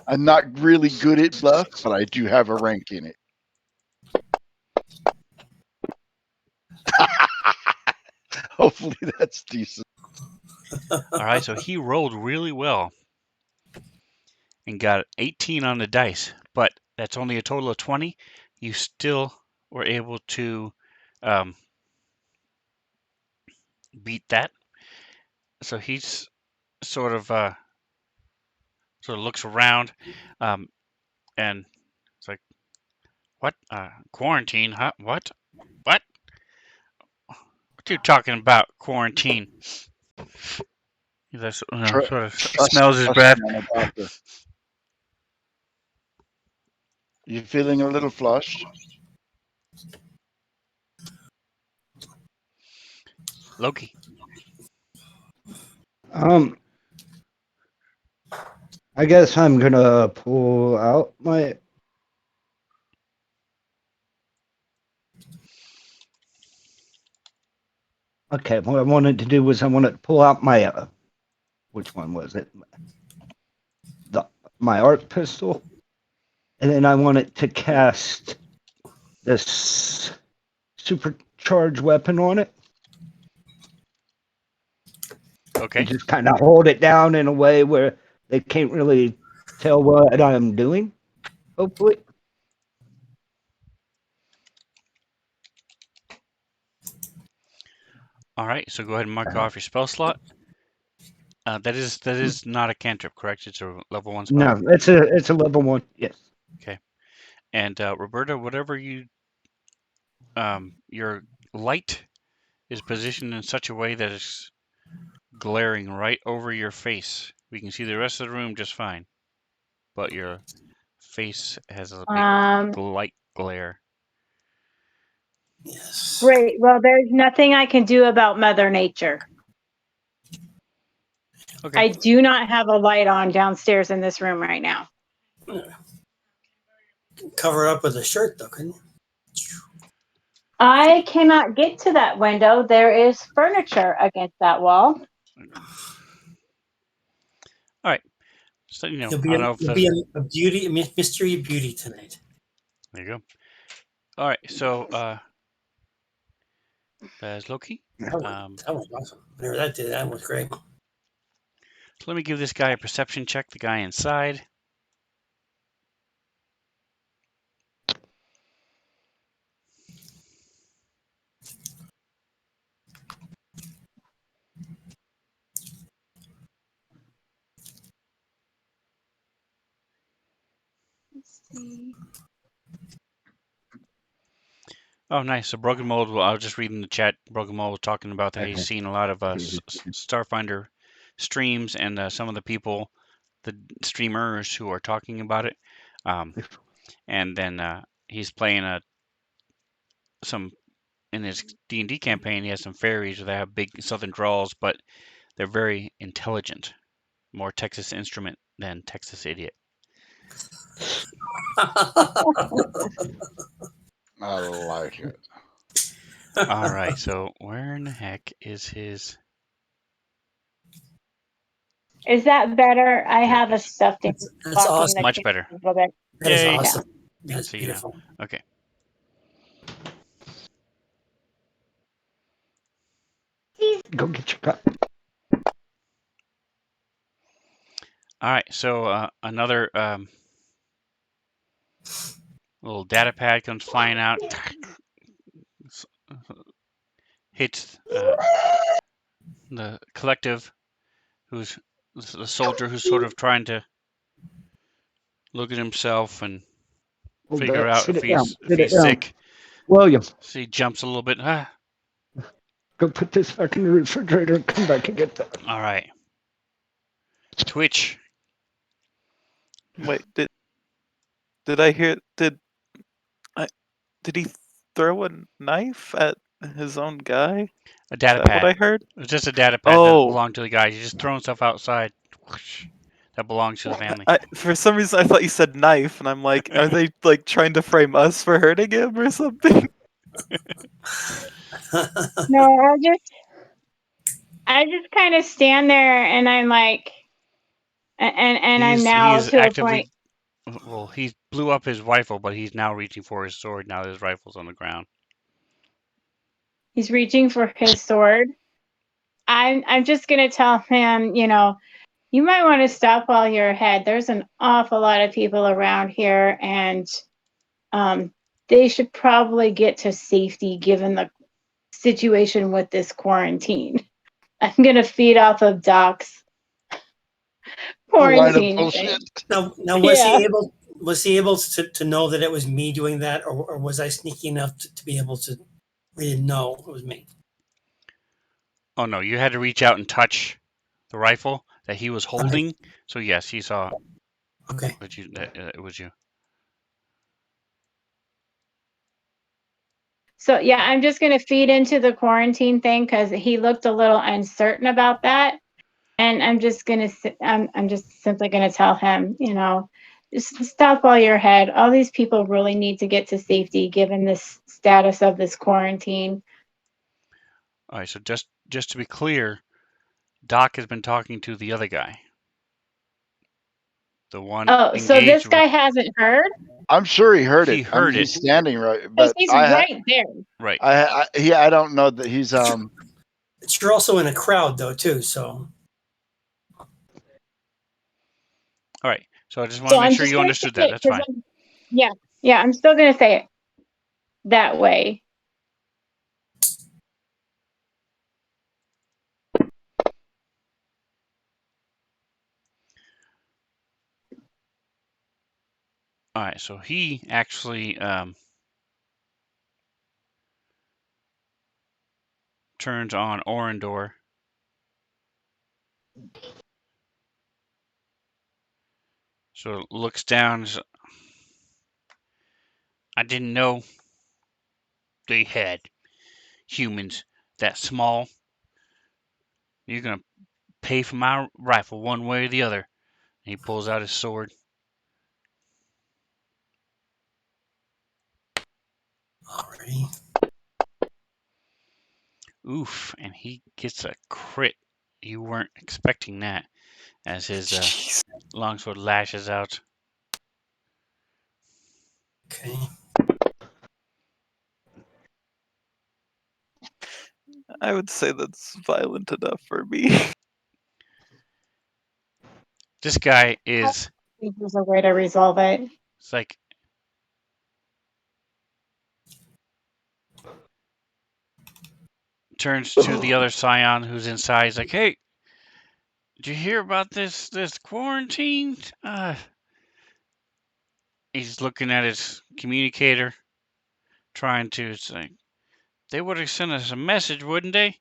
I'm not really good at bluff, but I do have a rank in it. Hopefully that's decent. All right, so he rolled really well and got 18 on the dice, but that's only a total of 20. you still were able to beat that. So he's sort of looks around, and it's like, what? Quarantine? Huh? What? What? What are you talking about? Quarantine? He just, Tr- sort of trust, smells his trust breath. me, I'm a doctor. You feeling a little flushed? Loki. I guess I'm gonna pull out my. Okay, what I wanted to do was I wanted to pull out my. Which one was it? My arc pistol, and then I wanted to cast this supercharged weapon on it. Okay. And just kind of hold it down in a way where they can't really tell what I'm doing. Hopefully. All right. So go ahead and mark off your spell slot. That is not a cantrip, correct? It's a level 1 spell. No, it's a level 1. Yes. Okay. And Roberta, whatever you your light is positioned in such a way that it's glaring right over your face. We can see the rest of the room just fine, but your face has a big light glare. Yes. Great. Well, there's nothing I can do about Mother Nature. Okay. I do not have a light on downstairs in this room right now. Cover it up with a shirt, though, couldn't you? I cannot get to that window. There is furniture against that wall. All right. Just let you know. You'll I don't know if be a beauty, a mystery of beauty tonight. There you go. All right. So there's Loki. That was awesome. Whatever that did, that was great. So let me give this guy a perception check. The guy inside. Let's see. Oh, nice. So Broken Mold, I was just reading the chat. Broken Mold was talking about that he's seen a lot of Starfinder streams and some of the people, the streamers who are talking about it. And then he's playing some in his D&D campaign. He has some fairies that have big southern drawls, but they're very intelligent. More Texas Instrument than Texas Idiot. I like it. All right. So where in the heck is his? Is that better? I There have it a is. stuffed animal That's walking awesome. the Much kitchen better. a little bit. That is Yay. awesome. That's See you now. beautiful. Okay. Go get your cup. All right. So another little data pad comes flying out, hits the collective, who's the soldier who's sort of trying to look at himself and figure out Sit if it down. he's Sit it down. sick. William, So he jumps a little bit. go put this back in the refrigerator and come back and get that. All right. Twitch. Wait, did I hear did he throw a knife at his own guy? A Is data that what pad. I heard? It's just a data pad that Oh, belonged to the guy. He's just throwing stuff outside. Whoosh. That belongs to the family. for some reason I thought you said knife, and I'm like, are they like trying to frame us for hurting him or something? No, I just kind of stand there and I'm like, and I'm He now is to a actively. point. Well, he blew up his rifle, but he's now reaching for his sword. Now his rifle's on the ground. He's reaching for his sword. I'm just gonna tell him, you might want to stop while you're ahead. There's an awful lot of people around here, and they should probably get to safety given the situation with this quarantine. I'm gonna feed off of Doc's Line of quarantine thing. bullshit. Now, Yeah. was he able to know that it was me doing that, or was I sneaky enough to be able to really know it was me? Oh no, you had to reach out and touch the rifle that he was All right. holding. So yes, he saw Okay. that it was you. So yeah, I'm just gonna feed into the quarantine thing because he looked a little uncertain about that, and I'm just simply gonna tell him, just stop while you're ahead. All these people really need to get to safety given this status of this quarantine. All right, so just to be clear, Doc has been talking to the other guy, the one Oh, so engaged this guy with. hasn't heard I'm sure he heard He it. I mean, heard it, he's standing right, because but he's right there. right? I don't know that he's But you're also in a crowd though too, so All right, so I just want So to make I'm sure just you gonna understood say that. it That's because fine. yeah, I'm still gonna say it that way. All right, so he actually turns on Orindor. So looks down. I didn't know they had humans that small. You're gonna pay for my rifle one way or the other. And he pulls out his sword. already. Oof, and he gets a crit. You weren't expecting that as his Jeez. longsword lashes out. Okay. I would say that's violent enough for me. This guy I is, think there's a way to resolve it. it's like, turns to the other scion who's inside. He's like, "Hey, did you hear about this quarantine?" He's looking at his communicator, trying to say, "They would have sent us a message, wouldn't they?"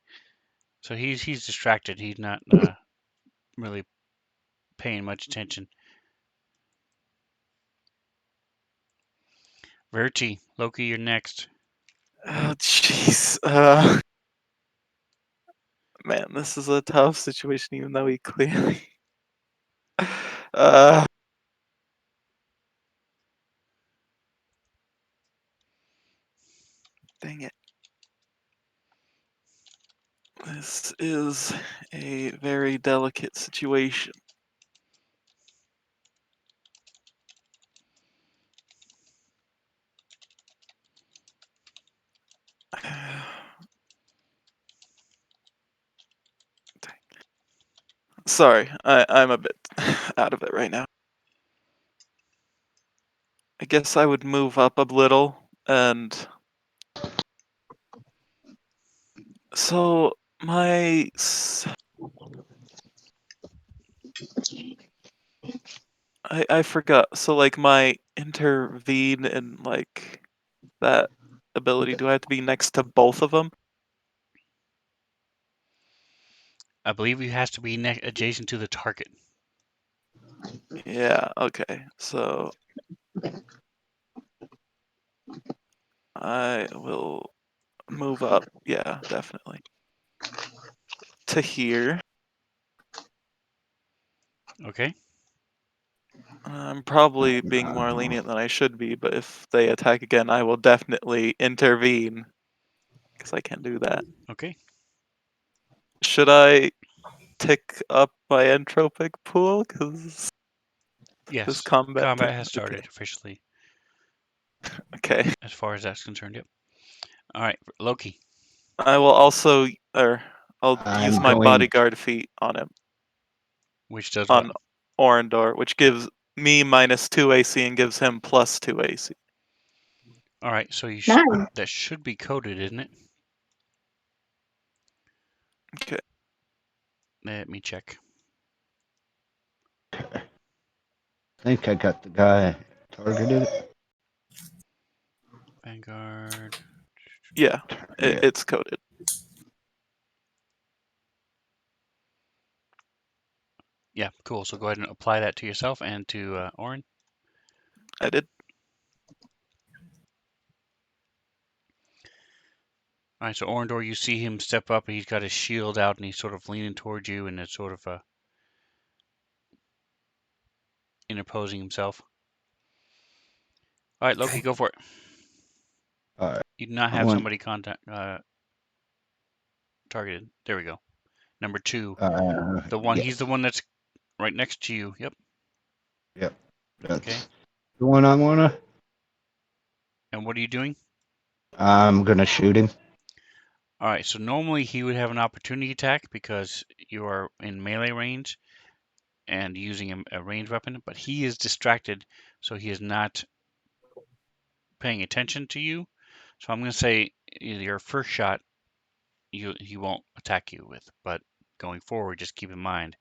So he's distracted. He's not really paying much attention. Verti, Loki, you're next. Oh, jeez. Man, this is a tough situation, even though he clearly. Uh, Dang it. This is a very delicate situation. Sorry, I'm a bit out of it right now. I guess I would move up a little and so I forgot. So like my intervene and like that ability, do I have to be next to both of them? I believe he has to be adjacent to the target. Yeah, okay. So I will move up. Yeah, definitely. To here. Okay. I'm probably being more lenient than I should be, but if they attack again, I will definitely intervene. Because I can't do that. Okay. Should I tick up my entropic pool? Because this Yes. combat Combat thing. has started officially, Okay. as far as that's concerned. Yep. All right, Loki. I will also, or I'll use I'm my going. bodyguard feat on him, Which does what? on Orindor, which gives me -2 AC and gives him +2 AC. All right, so you None. that should be coded, isn't it? Okay. Let me check. I think I got the guy targeted. Vanguard. Yeah, Yeah. it's coded. Yeah, cool. So go ahead and apply that to yourself and to Orin. I did. All right, so Orindor, you see him step up, and he's got his shield out, and he's sort of leaning towards you, and it's sort of interposing himself. All right, Loki, Okay. go for it. All right. You do not I have want- somebody targeted. There we go. Number 2, the one. yes. He's the one that's right next to you. Yep. Yep. That's Okay. the one I wanna. And what are you doing? I'm gonna shoot him. All right. So normally he would have an opportunity attack because you are in melee range and using a ranged weapon, but he is distracted, so he is not paying attention to you. So I'm going to say your first shot, he won't attack you with, but going forward, just keep in mind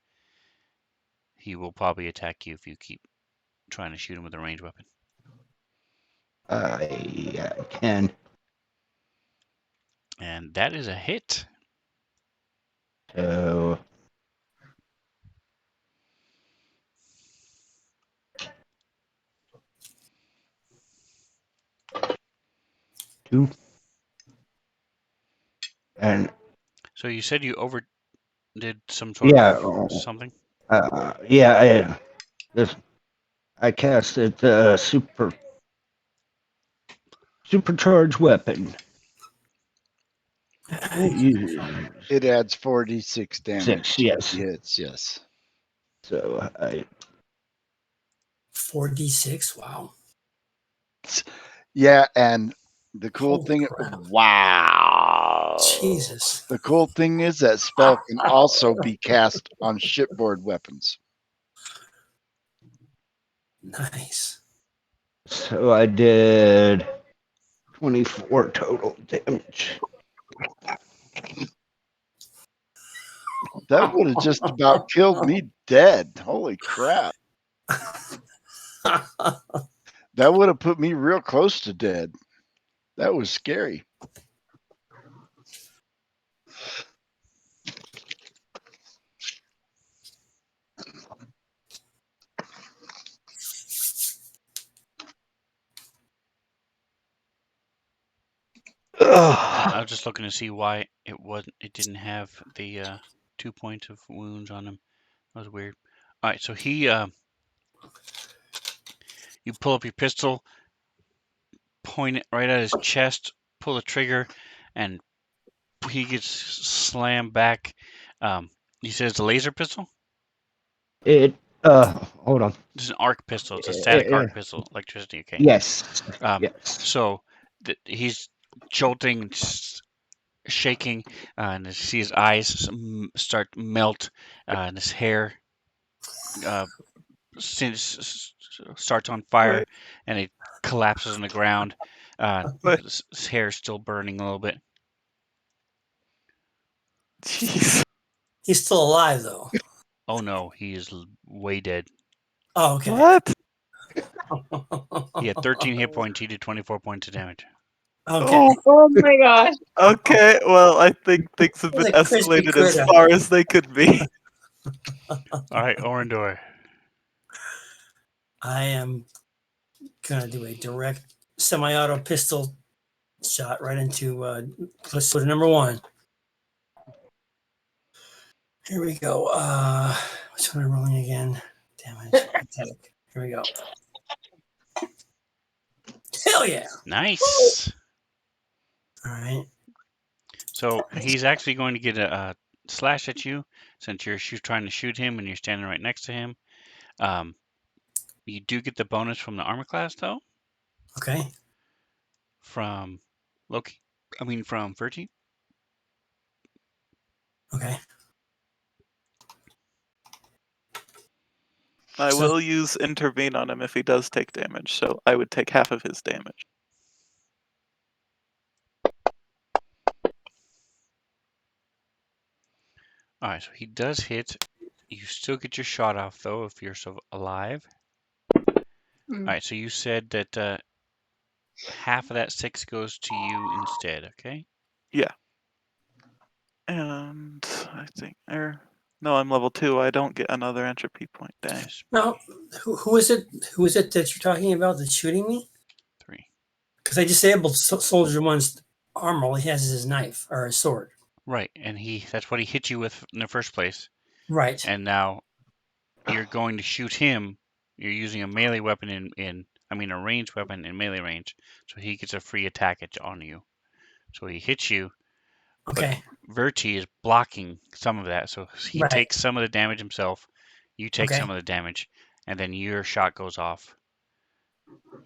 he will probably attack you if you keep trying to shoot him with a ranged weapon. I can. And that is a hit. So 2. And So you said you overdid some sort yeah, of something. yeah. I casted supercharged weapon. It adds 46 damage 6, to yes. the hits. Yes. So I 4d6. Wow. Yeah, and the cool Holy thing. crap. Wow. Jesus. The cool thing is that spell can also be cast on shipboard weapons. Nice. so I did 24 total damage. That would have just about killed me dead. Holy crap. That would have put me real close to dead. That was scary. I was just looking to see why it didn't have the 2 points of wounds on him. That was weird. All right, so you pull up your pistol, point it right at his chest, pull the trigger, and he gets slammed back. You said it's a laser pistol? It hold on. It's an arc pistol. It's a static arc pistol. Electricity. Okay. Yes. Um, Yes. so he's jolting, shaking, and you see his eyes start to melt, and his hair starts on fire, Wait. and it collapses on the ground. Wait. His hair is still burning a little bit. Jeez. He's still alive, though. Oh no, he is way dead. Oh, okay. What? He had 13 hit points. He did 24 points of damage. Okay. Oh my gosh. Okay, well, I think things have been Like crispy escalated as critter. far as they could be. All right, Orindor. I am going to do a direct semi-auto pistol shot right into let's go to number 1. Here we go. Which one am I rolling again? Damage. Pathetic. Here we go. Hell yeah. Nice. All right. So he's actually going to get a slash at you since you're trying to shoot him and you're standing right next to him. You do get the bonus from the armor class though, Okay. from from Fergie. Okay. I So- will use intervene on him if he does take damage, so I would take half of his damage. All right, so he does hit. You still get your shot off though if you're alive. All right, so you said that half of that 6 goes to you instead, okay? Yeah. And I think, no, I'm level 2. I don't get another entropy point. Dang. Yes, Now, who is it? Who is it that you're talking about that's shooting me? 3. Because I disabled Soldier One's armor. All he has is his knife or his sword. Right, and that's what he hit you with in the first place. Right. And now you're going to shoot him. You're using a melee weapon a ranged weapon in melee range, so he gets a free attack on you. So he hits you, but Okay. Verti is blocking some of that, so he Right. takes some of the damage himself. You take Okay. some of the damage, and then your shot goes off.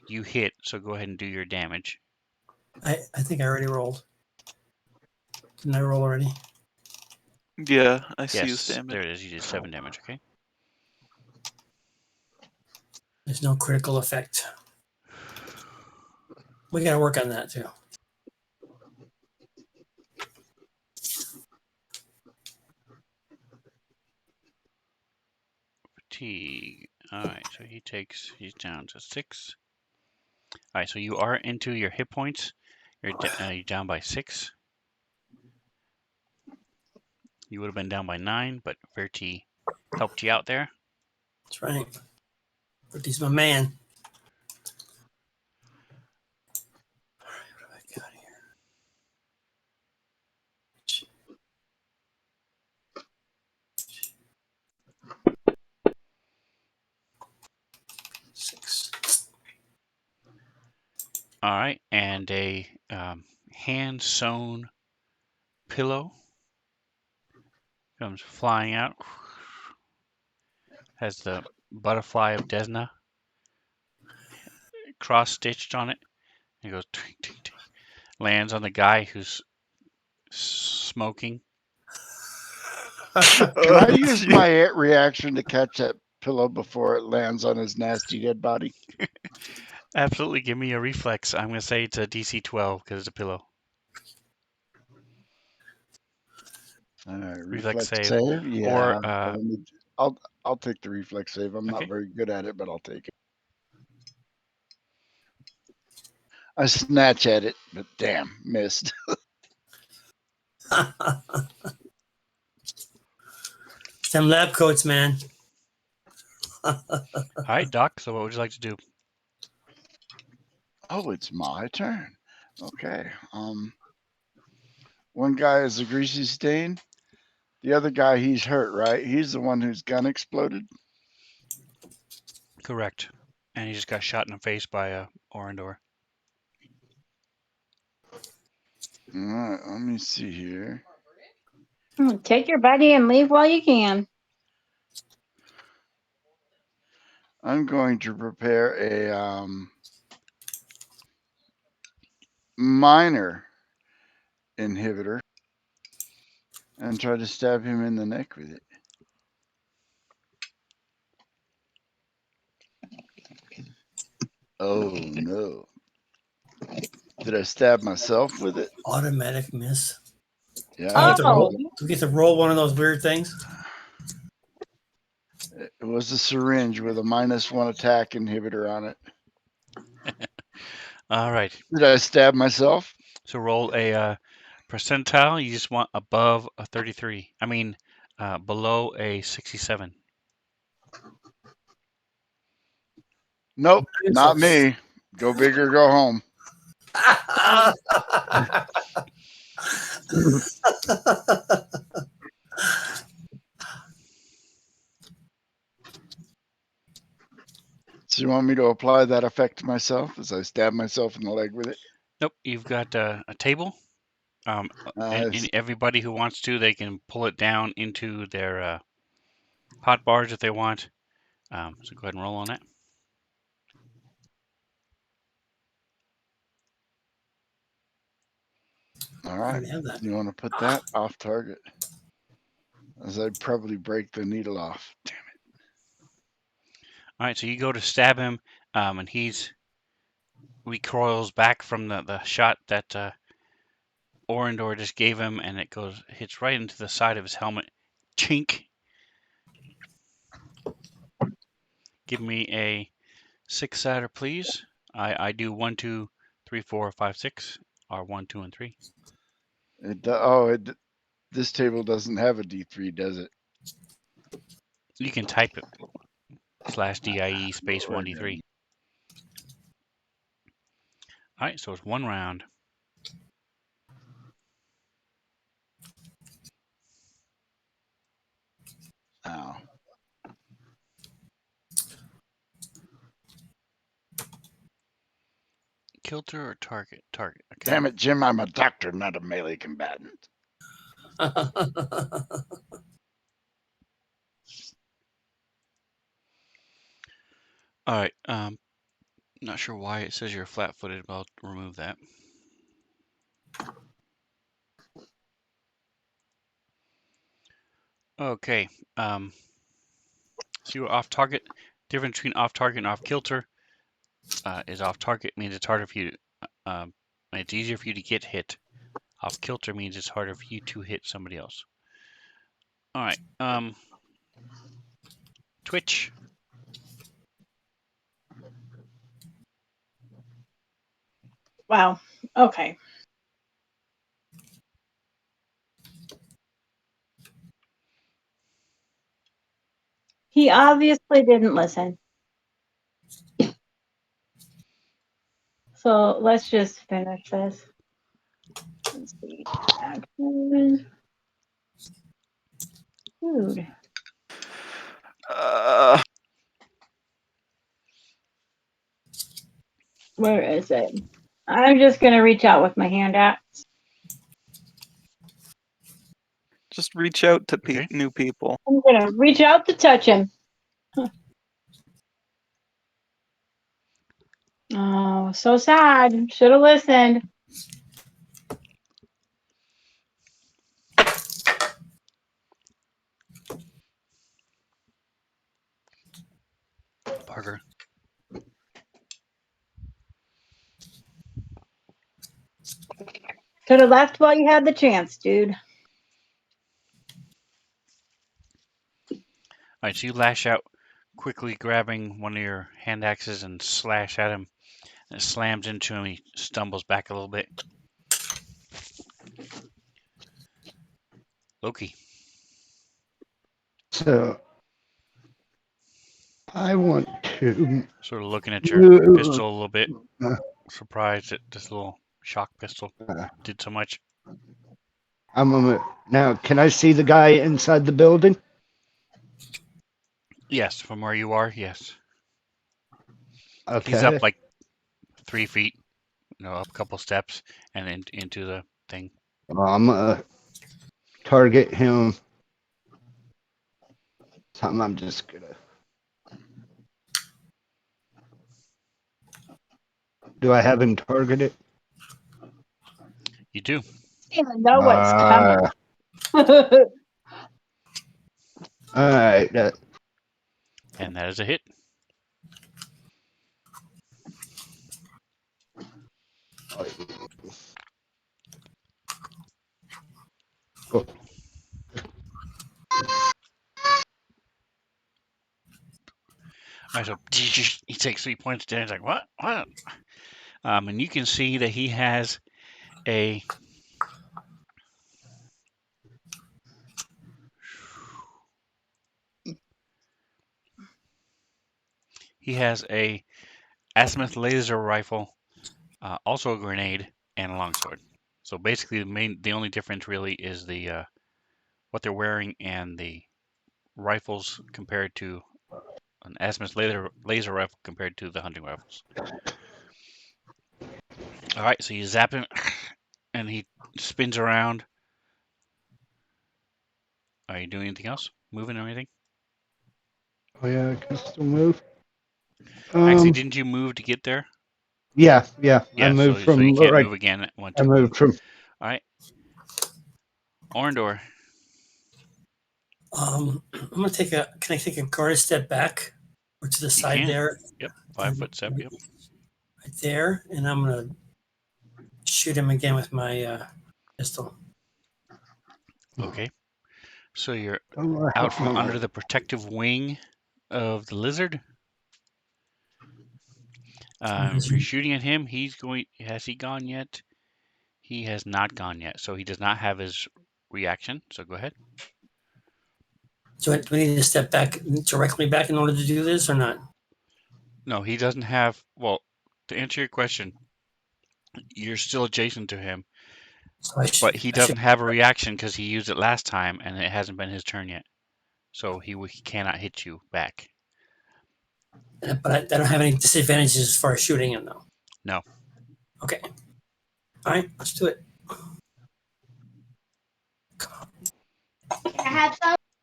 You hit, so go ahead and do your damage. I think I already rolled. Didn't I roll already? Yeah, I see you Yes, damage. there it is. You did 7 damage, okay? There's no critical effect. We got to work on that too. Fatigue. Alright, so he's down to 6. Alright, so you are into your hit points. You're down by 6. You would have been down by 9, but Verti helped you out there. That's right. But he's my man. All right, what do I got here? 6. Alright, and a hand-sewn pillow comes flying out. Has the butterfly of Desna cross-stitched on it. It goes, ting, ting, ting. Lands on the guy who's smoking. Can I use my reaction to catch that pillow before it lands on his nasty dead body? Absolutely, give me a reflex. I'm going to say it's a DC 12 because it's a pillow. All right, Reflex reflex save. save. Yeah, Or, I'll take the reflex save. I'm Okay. not very good at it, but I'll take it. I snatch at it, but damn, missed. Some lab coats, man. all right, Doc, so what would you like to do? Oh, it's my turn. Okay. One guy is a greasy stain. The other guy, he's hurt, right? He's the one whose gun exploded. Correct. And he just got shot in the face by Orindor. All right, let me see here. Take your buddy and leave while you can. I'm going to prepare a minor inhibitor and try to stab him in the neck with it. Oh no. Did I stab myself with it? Automatic miss. Yeah. Do we, get to roll, Oh. do we get to roll one of those weird things? It was a syringe with a -1 attack inhibitor on it. All right. Did I stab myself? So roll a percentile. You just want above a 33. I mean, below a 67. Nope, not me. Go big or go home. So you want me to apply that effect to myself as I stab myself in the leg with it? Nope, you've got a table. And everybody who wants to, they can pull it down into their hot bars if they want. So go ahead and roll on that. All right. You want to put that off target? As I'd probably break the needle off. Damn it. All right, so you go to stab him, and he recoils back from the shot that Orindor just gave him, and it hits right into the side of his helmet, chink. Give me a 6-sider, please. I do 1, 2, 3, 4, 5, 6, or 1, 2, and 3. This table doesn't have a D3, does it? You can type it /DIE space 1D3. All right, so it's 1 round. Oh. Kilter or target? Target. Okay. Damn it, Jim! I'm a doctor, not a melee combatant. All right. Not sure why it says you're flat-footed, but I'll remove that. Okay. So you're off target. Difference between off target and off kilter is off target means it's harder for you. It's easier for you to get hit. Off kilter means it's harder for you to hit somebody else. All right. Twitch. Wow. Okay. He obviously didn't listen. So let's just finish this. Let's see. Action. Food. Where is it? I'm just going to reach out with my hand out. Just reach out to Okay. new people. I'm going to reach out to touch him. Oh, so sad. Should have listened. Parker. Could have left while you had the chance, dude. All right, so you lash out, quickly grabbing one of your hand axes and slash at him. And it slams into him. He stumbles back a little bit. Loki. So I want to. Sort of looking at your pistol a little bit. Uh, Surprised that this little shock pistol did so much. Now, can I see the guy inside the building? Yes, from where you are, yes. Okay. He's up like 3 feet, up a couple steps, and into the thing. I'm gonna target him. Something I'm just gonna. Do I have him targeted? You do. You know what's coming. All right. And that is a hit. Cool. All right, so he takes 3 points down. He's like, what? What? And you can see that he has a azimuth laser rifle, also a grenade, and a longsword. So basically, the only difference really is the what they're wearing and the rifles compared to an azimuth laser rifle compared to the hunting rifles. All right, so you zap him, and he spins around. Are you doing anything else? Moving or anything? Oh yeah, I can still move. Actually, didn't you move to get there? Yeah. Yeah, I moved so from you can't right. move again. I moved from. All right. Orndor. I'm gonna take a. Can I take a guard step back or to the side can. there? Yep, 5-foot step. Yep. Right there, and I'm gonna shoot him again with my pistol. Okay. So you're Oh, out from under the protective wing of the lizard. If you're shooting at him, he's going. Has he gone yet? He has not gone yet, so he does not have his reaction. So go ahead. Do we need to step back directly back in order to do this or not? No, he doesn't have. Well, to answer your question, you're still adjacent to him, So but he doesn't have a reaction because he used it last time and it hasn't been his turn yet. So he cannot hit you back. But I don't have any disadvantages as far as shooting him, though. No. Okay. All right, let's do it.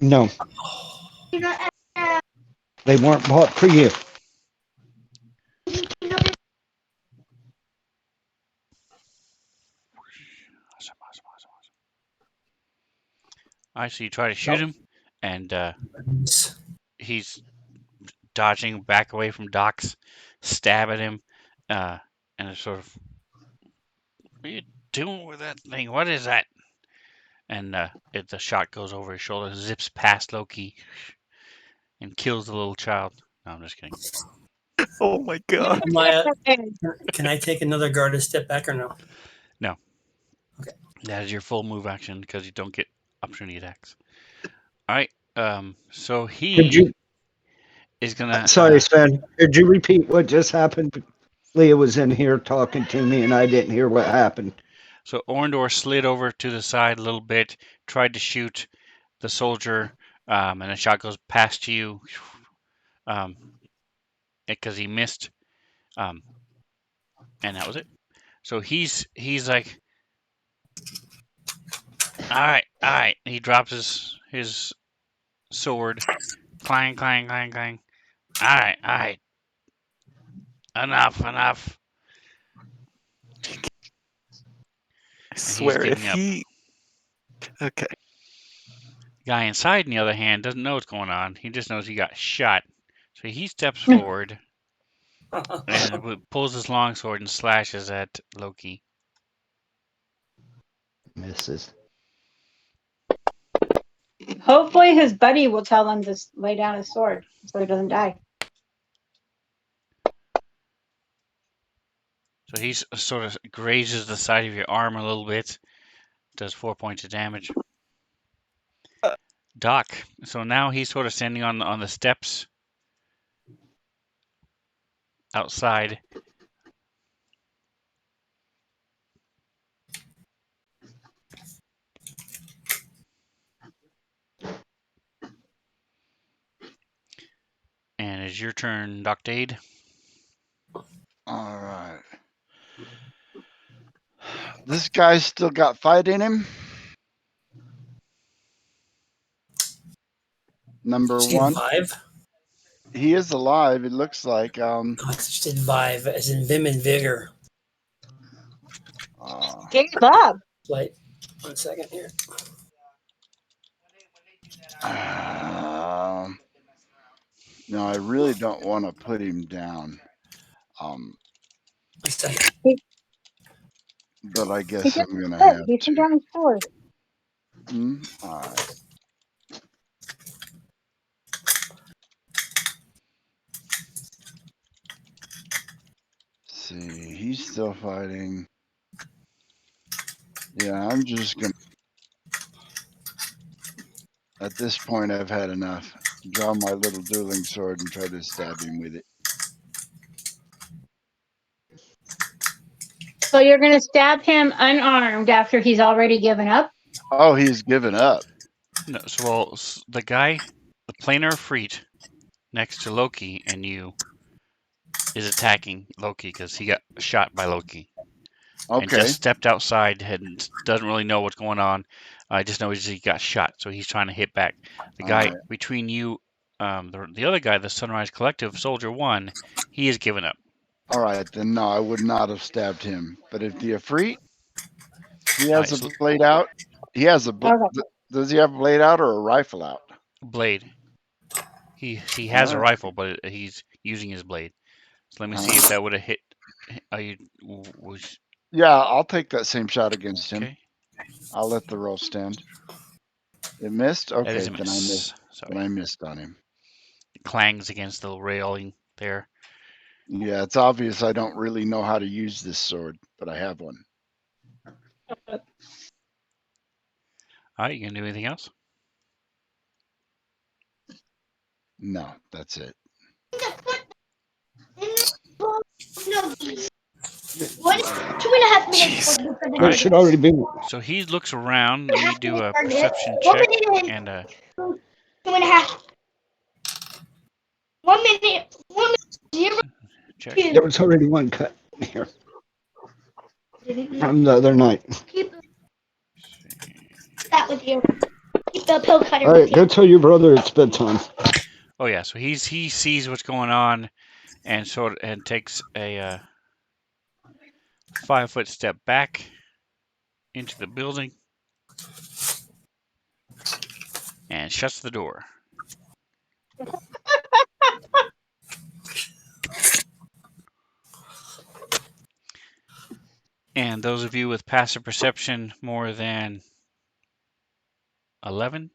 no. They weren't bought for you. Awesome. I see you try to shoot him, and he's dodging back away from Doc's stab at him, and it's sort of, what are you doing with that thing? What is that? And the shot goes over his shoulder, zips past Loki, and kills the little child. No, I'm just kidding. Oh my god. Maya, can I take another guarded step back or no? No. Okay. That is your full move action because you don't get opportunity attacks. All right. So he is gonna. Sorry, Sven. Could you repeat what just happened? Leah was in here talking to me, and I didn't hear what happened. So Orndor slid over to the side a little bit, tried to shoot the soldier, and the shot goes past you, because he missed, and that was it. So he's like, all right. He drops his sword, clang. All right. Enough. I swear, if giving up. he. Okay. Guy inside, on the other hand, doesn't know what's going on. He just knows he got shot. So he steps forward and pulls his longsword and slashes at Loki. Misses. Hopefully his buddy will tell him to lay down his sword so he doesn't die. So he sort of grazes the side of your arm a little bit. Does 4 points of damage. Doc. So now he's sort of standing on the steps outside. And it's your turn, Doc Dade. All right. This guy's still got fight in him. Number one. Vive? He is alive. It looks like. I just did Vive, as in Vim and Vigor. Get Bob. Wait 1 second here. No, I really don't want to put him down. 1 second. But I guess I'm gonna have He threw down his sword. All right. See, he's still fighting. Yeah, I'm just gonna. At this point, I've had enough. Draw my little dueling sword and try to stab him with it. So you're going to stab him unarmed after he's already given up? Oh, he's given up. No, so the guy, the planar Freet, next to Loki and you, is attacking Loki because he got shot by Loki. Okay. And just stepped outside and doesn't really know what's going on. I just know he got shot, so he's trying to hit back. The guy between you, the other guy, the Sunrise Collective, Soldier 1, he has given up. All right, then no, I would not have stabbed him. But if the Afreet, he has a blade out. He has a. Does he have a blade out or a rifle out? Blade. He has a rifle, but he's using his blade. So let me see if that would have hit. Yeah, I'll take that same shot against him. Okay. I'll let the roll stand. It missed. That Okay, is a then I miss. missed. Sorry. Then I missed on him. It clangs against the railing there. Yeah, it's obvious I don't really know how to use this sword, but I have one. All right, you gonna do anything else? No, that's it. What? 2.5 minutes. Jeez. There Alright. should already be. So he looks around. Let me do a perception 1 check minute and and 2.5. 1 minute. 1 minute. 0. check. There was already one cut here from the other night. Keep that with you. Keep the pill cutter All with right, you. go tell your brother it's bedtime. Oh yeah, so he sees what's going on and takes a 5-foot step back into the building and shuts the door. And those of you with passive perception more than 11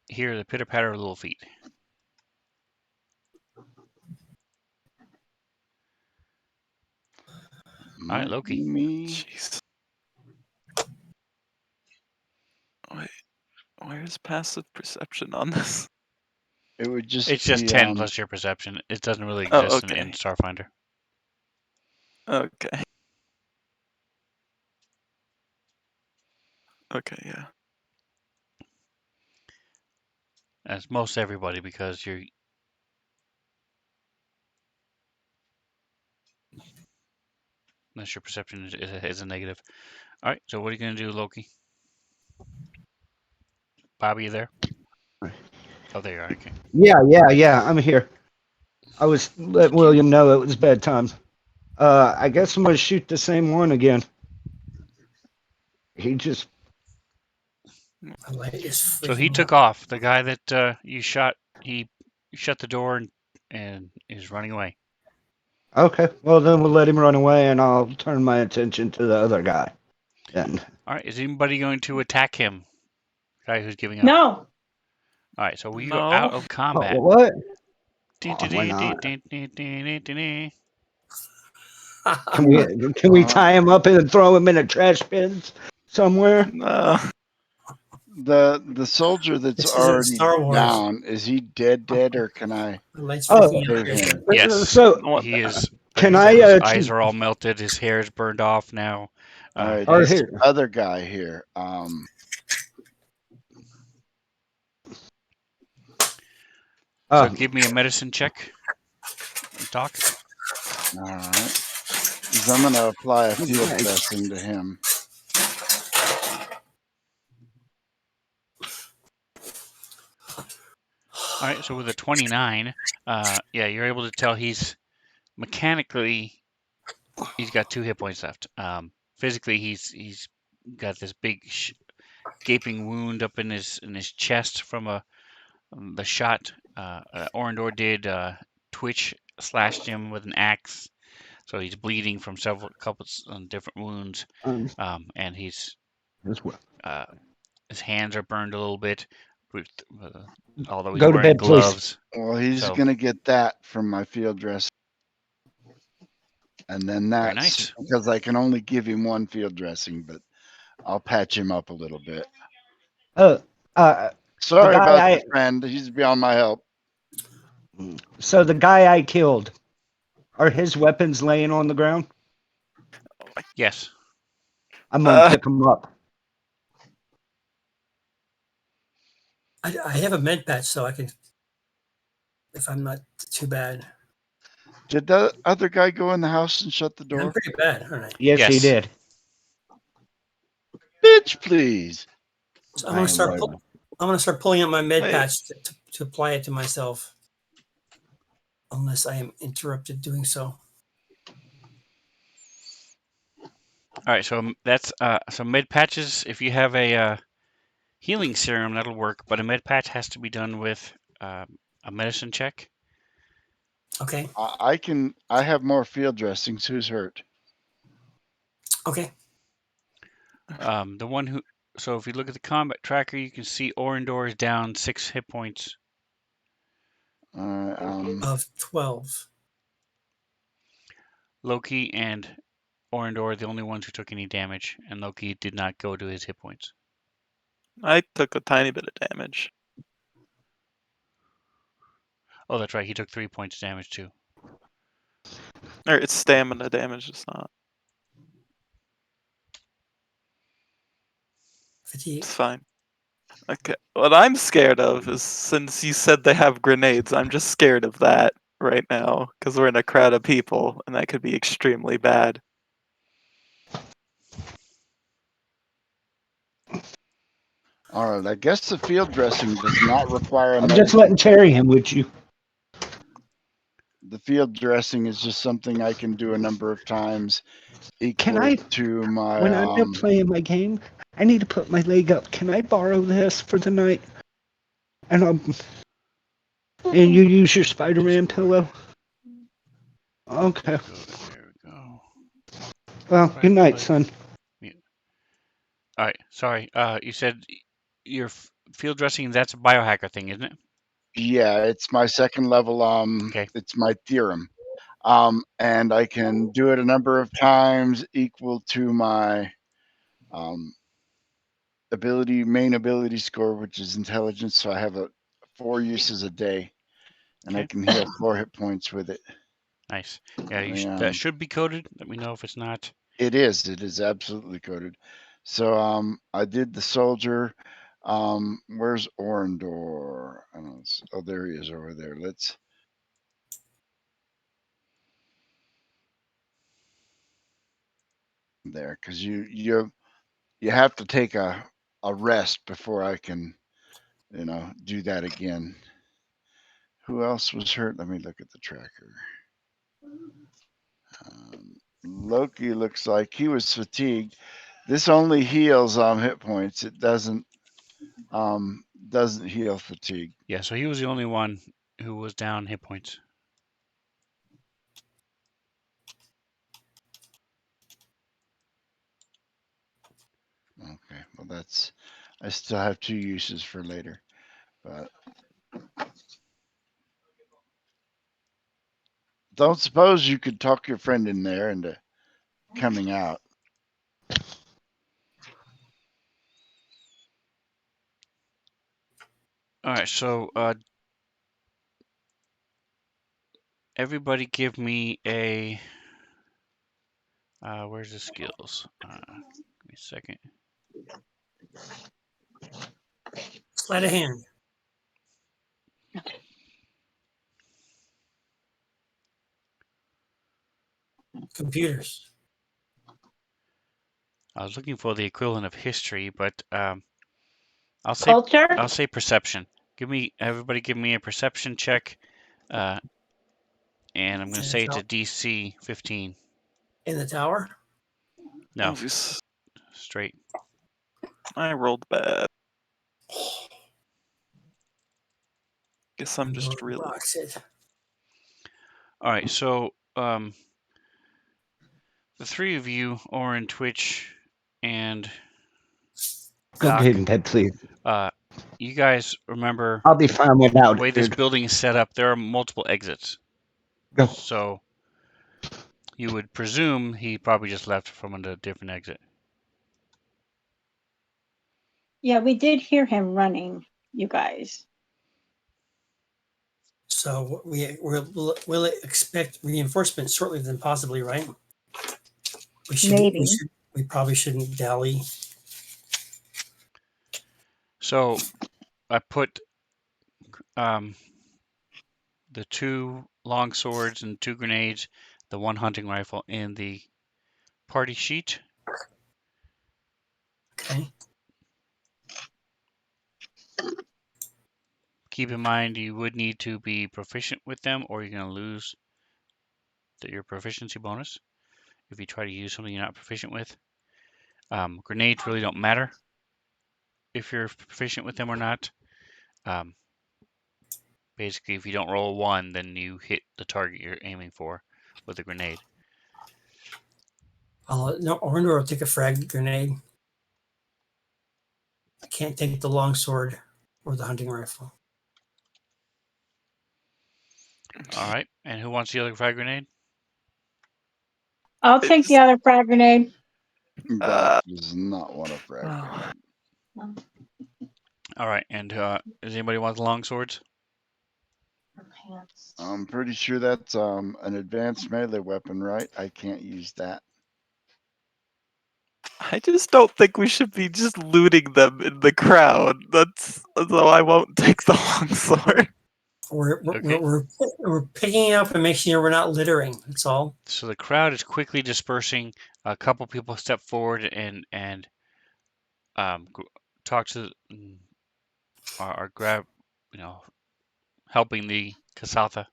hear the pitter patter of little feet. All right, Loki. Me. Jeez. Wait, where's passive perception on this? It would just It's just be 10 plus your perception. It doesn't really Oh, exist okay. in Starfinder. Okay. Okay, yeah. As most everybody, because you're unless your perception is a negative. All right, so what are you gonna do, Loki? Bobby, you there? Oh, there you are. Okay. Yeah, I'm here. I was letting William know it was bedtime. I guess I'm gonna shoot the same one again. He just My light is So he freaking took out. off. The guy that you shot, he shut the door and is running away. okay. Well, then we'll let him run away, and I'll turn my attention to the other guy. Then All right, is anybody going to attack him? Guy who's giving up. No. All right, so we are out No. of combat. what? Dun, Oh, dun, why dun, not? dun, dun, dun, dun, dun, dun. Can we tie him up and throw him in a trash bin somewhere? No. the soldier that's This isn't already Star Wars. down. Is he dead, or can I My light's Oh. freaking out. save him? Yes. So What He the- is. Can like I, said, his uh, eyes are all melted. His hair is burned off now. All right, Or he's here. the other guy here. So give me a medicine check, Doc. All right, 'cause I'm gonna apply a field Nice. dressing to him. All right, so with a 29, yeah, you're able to tell he's mechanically he's got 2 hit points left. Physically, he's got this big gaping wound up in his chest from the shot. Orindor did Twitch slashed him with an axe, so he's bleeding from several couple different wounds. And he's As well. his hands are burned a little bit, with, although he's Go to wearing bed, please. gloves. Well, he's So- gonna get that from my field dressing, and then Very that's nice. because I can only give him one field dressing, but I'll patch him up a little bit. Uh, Sorry guy about I- the friend. He's beyond my help. so the guy I killed, are his weapons laying on the ground? Yes. I'm gonna pick them up. I have a med patch, so I can, if I'm not too bad. Did the other guy go in the house and shut the I'm door? pretty bad, aren't I? Yes, he Yes. did. Bitch, please. So I'm gonna start pulling out my med Wait. patch to apply it to myself, unless I am interrupted doing so. All right, so that's so med patches. If you have a healing serum, that'll work, but a med patch has to be done with a medicine check. Okay. I have more field dressings. Who's hurt? Okay. The one who So if you look at the combat tracker, you can see Orindor is down 6 hit points. Of 12. Loki and Orindor are the only ones who took any damage, and Loki did not go to his hit points. I took a tiny bit of damage. Oh, that's right. He took 3 points damage too. Or it's stamina damage, it's not. Fatigue. It's fine. Okay. What I'm scared of is, since you said they have grenades, I'm just scared of that right now, because we're in a crowd of people, and that could be extremely bad. All right. I guess the field dressing does not require a I'm just medical. letting Terry in with you. The field dressing is just something I can do a number of times Can equal I, to my when I'm done playing my game, I need to put my leg up. Can I borrow this for the night? And and you use your Spider-Man pillow? Okay. There we go. Well, Right good night, place. son. All right. Sorry. You said your field dressing. That's a biohacker thing, isn't it? Yeah, it's my second level. Okay. It's my theorem. And I can do it a number of times equal to my main ability score, which is intelligence. So I have 4 uses a day, and I Okay. can heal 4 hit points with it. Nice. Yeah, And that should be coded. Let me know if it's not. it is absolutely coded. So I did the soldier. Where's Orindor? I don't know. Oh, there he is over there. Let's. There, because you have to take a rest before I can, do that again. Who else was hurt? Let me look at the tracker. Loki looks like he was fatigued. This only heals hit points. It doesn't heal fatigue. Yeah. So he was the only one who was down hit points. Okay, well I still have 2 uses for later, but don't suppose you could talk your friend in there into coming out. All right. So everybody, give me a. Where's the skills? Give me a second. Sleight of hand. Computers. I was looking for the equivalent of history, but I'll Culture? say perception. Everybody give me a perception check, and I'm going to say it's a DC 15. In the tower? No, Oops. straight. I rolled bad. Guess I'm just really. Box it. All right, so the 3 of you, Orin, Twitch, and Go Doc, ahead and head, please. you guys remember I'll be fine without the way it, this dude. building is set up? There are multiple exits. Go. So you would presume he probably just left from a different exit. Yeah, we did hear him running, you guys. So we'll expect reinforcements shortly, then possibly, right? Maybe. We probably shouldn't dally. So I put the 2 long swords and 2 grenades, the 1 hunting rifle in the party sheet. Okay. Keep in mind you would need to be proficient with them, or you're going to lose your proficiency bonus if you try to use something you're not proficient with. Grenades really don't matter if you're proficient with them or not. Basically, if you don't roll a 1, then you hit the target you're aiming for with a grenade. No, Orindor will take a frag grenade. I can't take the longsword or the hunting rifle. All right. And who wants the other frag grenade? I'll take the other frag grenade. That does not want a frag Oh. grenade. All right. And does anybody want the long swords? I'm pretty sure that's an advanced melee weapon, right? I can't use that. I just don't think we should be just looting them in the crowd. That's so I won't take the longsword. Okay. We're picking up and making sure we're not littering. That's all. So the crowd is quickly dispersing. A couple people step forward and talk to or grab, helping the Kasatha.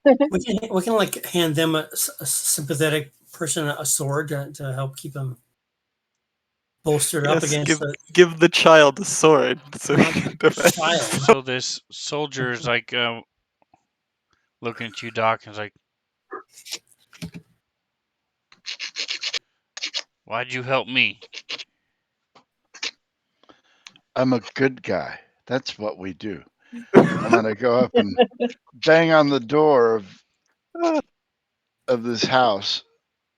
We can like hand them a sympathetic person a sword to help keep them bolstered up Yes, against the give the child a sword so he can defend child. himself. So this soldier is like looking at you, Doc, and is like, "Why'd you help me?" I'm a good guy. That's what we do. I'm gonna go up and bang on the door of this house,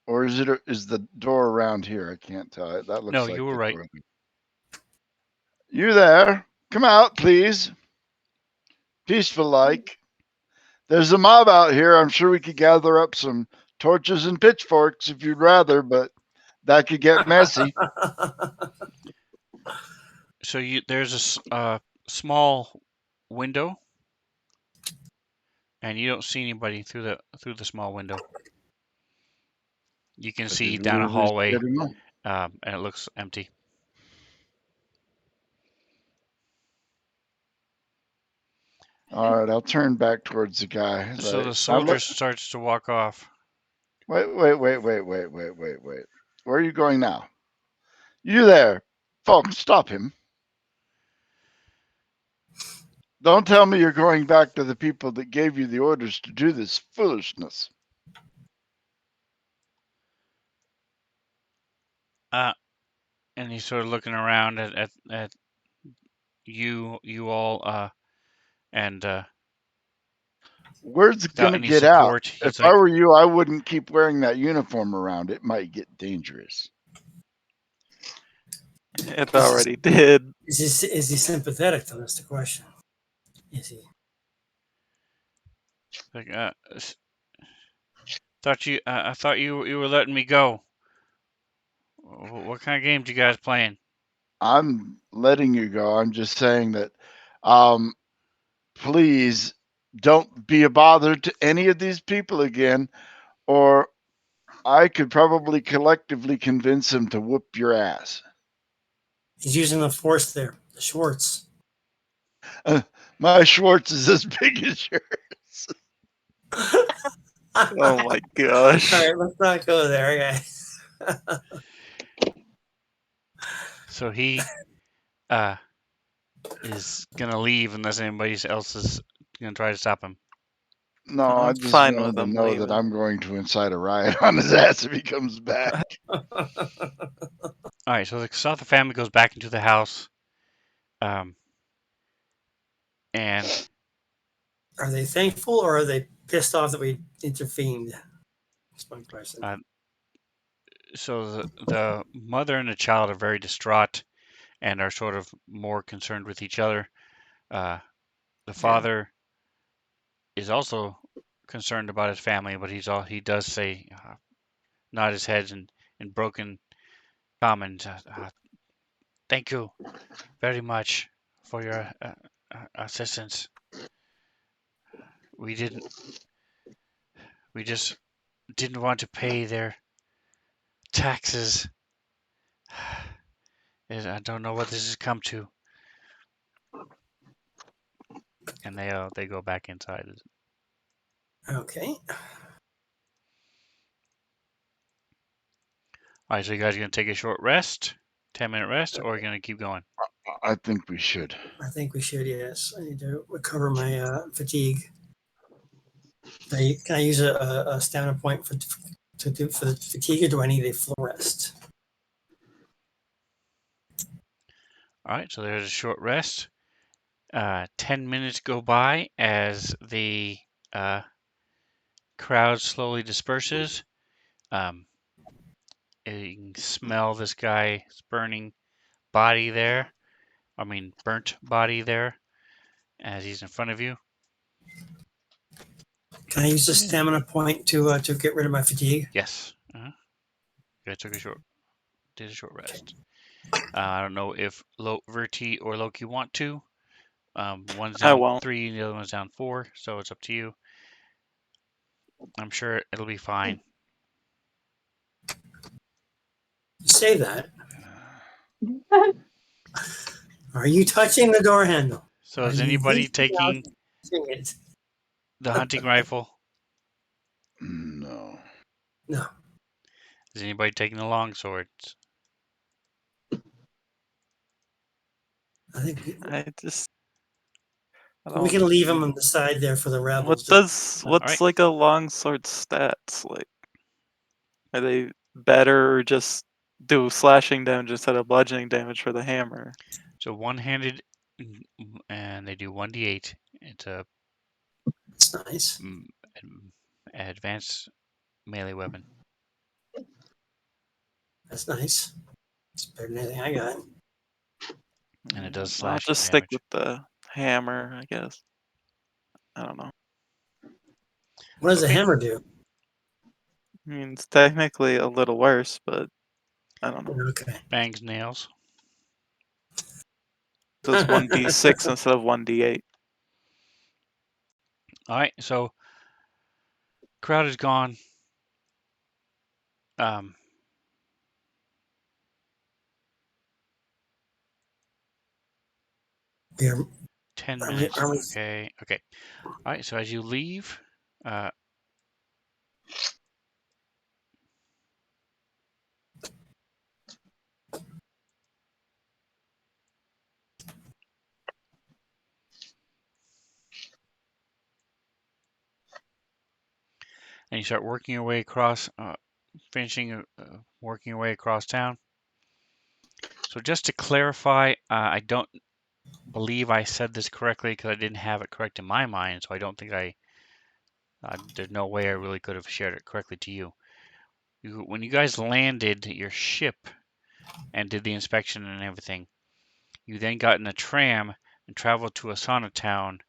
or is the door around here? I can't tell. That looks No, like you were the right. door. You there? Come out, please. Peaceful like. There's a mob out here. I'm sure we could gather up some torches and pitchforks if you'd rather, but that could get messy. So there's a small window, and you don't see anybody through the small window. You can see down a hallway, and it looks empty. All right, I'll turn back towards the guy. So the soldier starts to walk off. Wait. Where are you going now? You there. Folks, stop him. Don't tell me you're going back to the people that gave you the orders to do this foolishness. And he's sort of looking around at you all, and Word's without gonna any get out. support, he's If I like, were you, I wouldn't keep wearing that uniform around. It might get dangerous. It already did. Is he sympathetic though? That's the question. Is he? like I thought you were letting me go. What kind of games you guys playing? I'm letting you go. I'm just saying that please don't be a bother to any of these people again, or I could probably collectively convince them to whoop your ass. He's using the force there. The Schwartz. My Schwartz is as big as yours. Oh my gosh. All right, let's not go there, guys. So he is gonna leave unless anybody else is gonna try to stop him. No, I'm I just fine want with to him know leaving. that I'm going to incite a riot on his ass if he comes back. All right, so the Kasatha family goes back into the house, and Are they thankful or are they pissed off that we intervened? That's my question. so the mother and the child are very distraught and are sort of more concerned with each other. The father is also concerned about his family, but he does say, nod his head in broken common. Thank you very much for your assistance. We just didn't want to pay their taxes. I don't know what this has come to. And they go back inside. Okay. All right, so you guys are gonna take a short rest, 10-minute rest, or are you gonna keep going? I think we should. I think we should, yes. I need to recover my fatigue. Can I use a stamina point for the fatigue, or do I need a full rest? All right, so there's a short rest. 10 minutes go by as the crowd slowly disperses. You can smell this guy's burning body there. I mean, burnt body there as he's in front of you. Can I use a stamina point to get rid of my fatigue? Yes. I did a short rest. I don't know if Verti or Loki want to. One's I down won't. 3, and the other one's down 4, so it's up to you. I'm sure it'll be fine. You say that. Are you touching the door handle? So Are is you anybody reaching out taking and touching it? the hunting rifle? No. No. Is anybody taking the long swords? I think I just. I we don't. can leave them on the side there for the rebels. All What's right. like a longsword stats like? Are they better or just do slashing damage instead of bludgeoning damage for the hammer? So one-handed, and they do 1d8. It's a That's nice. advanced melee weapon, That's nice. It's better than anything I got. and it does I'll slashing just stick damage. with the hammer, I guess. I don't know. What does a Okay. hammer do? I mean, it's technically a little worse, but I don't know. Okay. Bangs nails. So it's 1d6 instead of 1d8. All right. So crowd is gone. Um, We are, 10 are we, minutes. are we, Okay. Okay. All right. So as you leave, and you start working your way across, working your way across town. So just to clarify, I don't believe I said this correctly because I didn't have it correct in my mind. So I don't think there's no way I really could have shared it correctly to you. When you guys landed your ship and did the inspection and everything, you then got in a tram and traveled to Asana Town,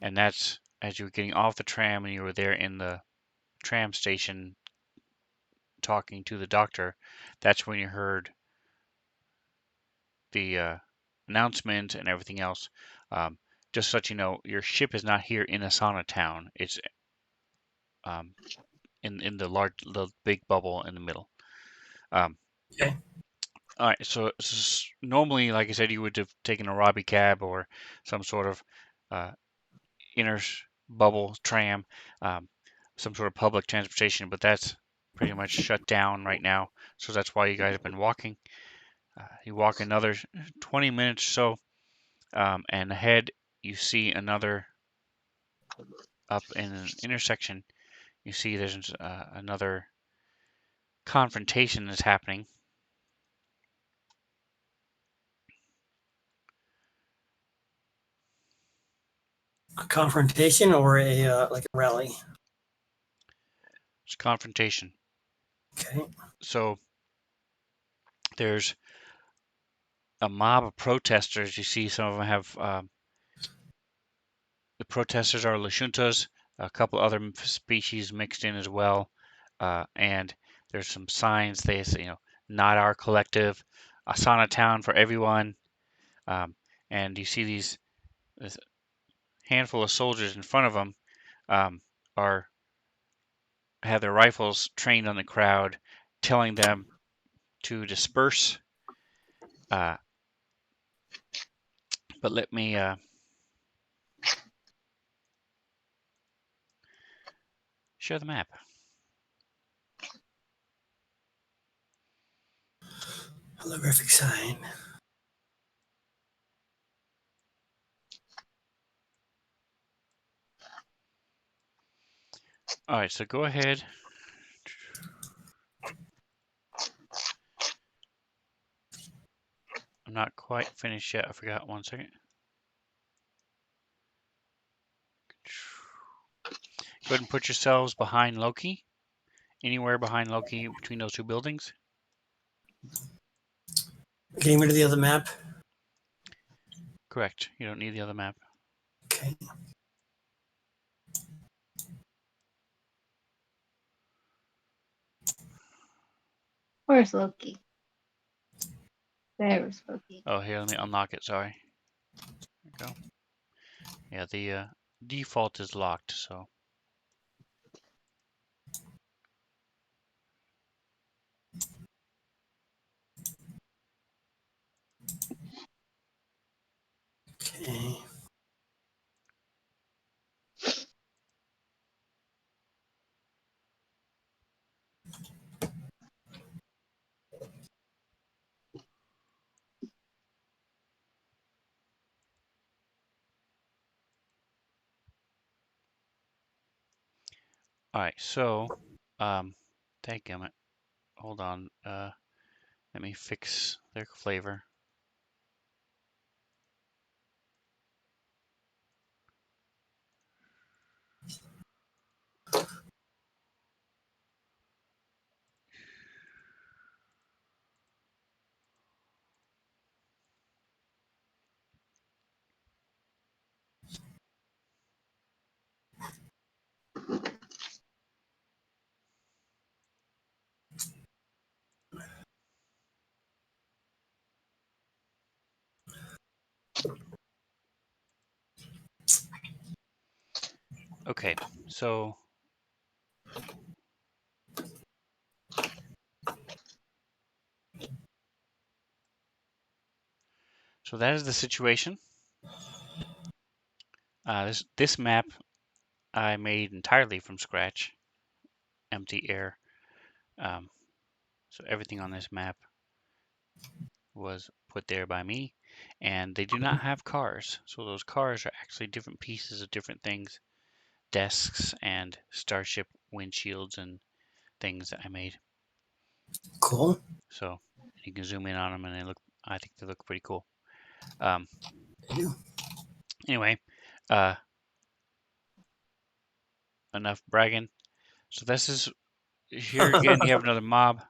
and that's as you were getting off the tram and you were there in the tram station talking to the doctor, that's when you heard the announcement and everything else. Just so that you know, your ship is not here in Asana Town. It's um, in the big bubble in the middle. Um, okay. all right. So normally, like I said, you would have taken a Robbie cab or some sort of uh, inner bubble tram, um, some sort of public transportation, but that's pretty much shut down right now. So that's why you guys have been walking. You walk another 20 minutes or so, and ahead you see another up in an intersection. You see there's another confrontation that's happening. A confrontation or a like a rally? It's a confrontation. Okay. So there's a mob of protesters. You see some of them have the protesters are Lashuntas, a couple other species mixed in as well, and there's some signs. They say, not our collective, Asana Town for everyone, and you see this handful of soldiers in front of them are have their rifles trained on the crowd, telling them to disperse. Uh, but let me share the map. Holographic sign. All right, so go ahead. I'm not quite finished yet. I forgot. 1 second. Go ahead and put yourselves behind Loki. Anywhere behind Loki between those two buildings. Getting rid of the other map. Correct. You don't need the other map. Okay. Where's Loki? There's Loki. Oh, here, let me unlock it. Sorry. There we go. Yeah, the default is locked, so. Okay. All right, so, dadgummit. Hold on. Let me fix their flavor. Okay, so that is the situation. This map I made entirely from scratch, empty air. So everything on this map was put there by me, and they do not have cars. So those cars are actually different pieces of different things, desks and starship windshields and things that I made. Cool. So you can zoom in on them, and I think they look pretty cool. Yeah. Anyway, enough bragging. So this is here again. You have another mob,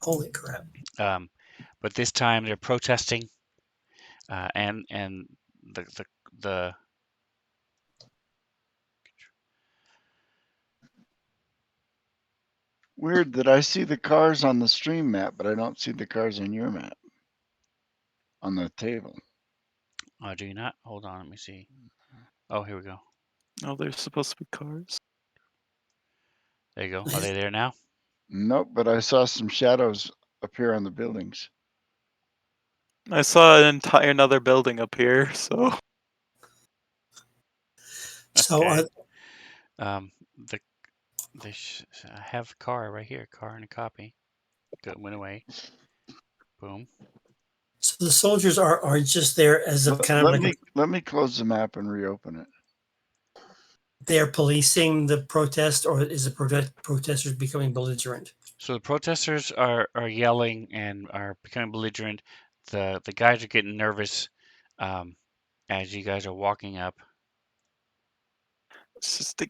Holy crap. but this time they're protesting, and the Weird that I see the cars on the stream map, but I don't see the cars on your map on the table. oh, do you not? Hold on, let me see. Oh, here we go. Oh, there's supposed to be cars. There you go. Are they there now? Nope, but I saw some shadows appear on the buildings. I saw another building up here, so So Okay. I have a car right here. Car and a copy. Good, went away. Boom. so the soldiers are just there as a kind of like Let me close the map and reopen it. they're policing the protest, or is the protesters becoming belligerent? So the protesters are yelling and are becoming belligerent. The guys are getting nervous as you guys are walking up. it's just the,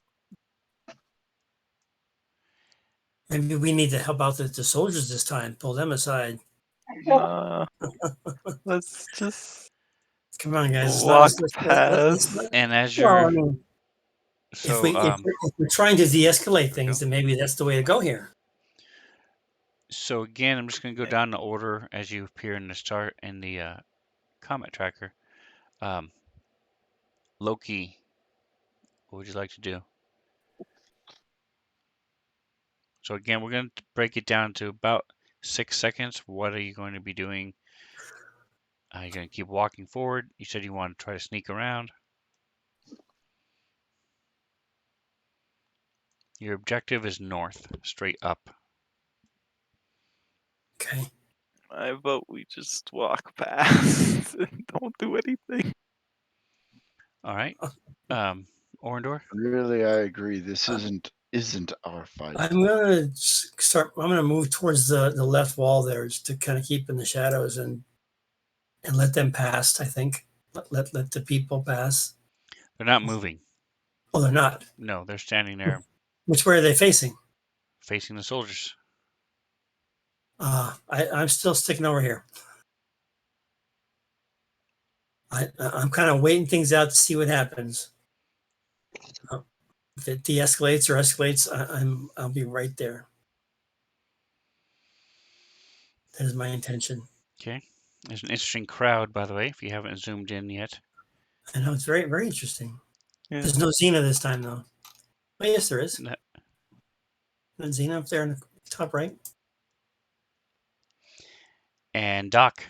Maybe we need to help out the soldiers this time. Pull them aside. let's just Come on, guys. It's not. walk It's not past. And as well, I you're mean, so if we're trying to de-escalate things, go. then maybe that's the way to go here. So again, I'm just going to go down the order as you appear in the start in the comment tracker. Loki, what would you like to do? So again, we're going to break it down to about 6 seconds. What are you going to be doing? You're going to keep walking forward. You said you want to try to sneak around. Your objective is north, straight up. Okay. I vote we just walk past and don't do anything. All right. Orendor? Really, I agree. This isn't our fight. I'm gonna start. I'm gonna move towards the left wall there, just to kind of keep in the shadows and and let them pass. I think let the people pass. They're not moving. Oh, they're not. No, they're standing there Which way are they facing? facing the soldiers. I'm still sticking over here. I'm kind of waiting things out to see what happens. If it de-escalates or escalates, I'll be right there. That is my intention. Okay. There's an interesting crowd, by the way, if you haven't zoomed in yet. I know it's very, very interesting. Yeah. There's no Xena this time, though. Oh, yes, there is. No. And Xena up there in the top right. And Doc.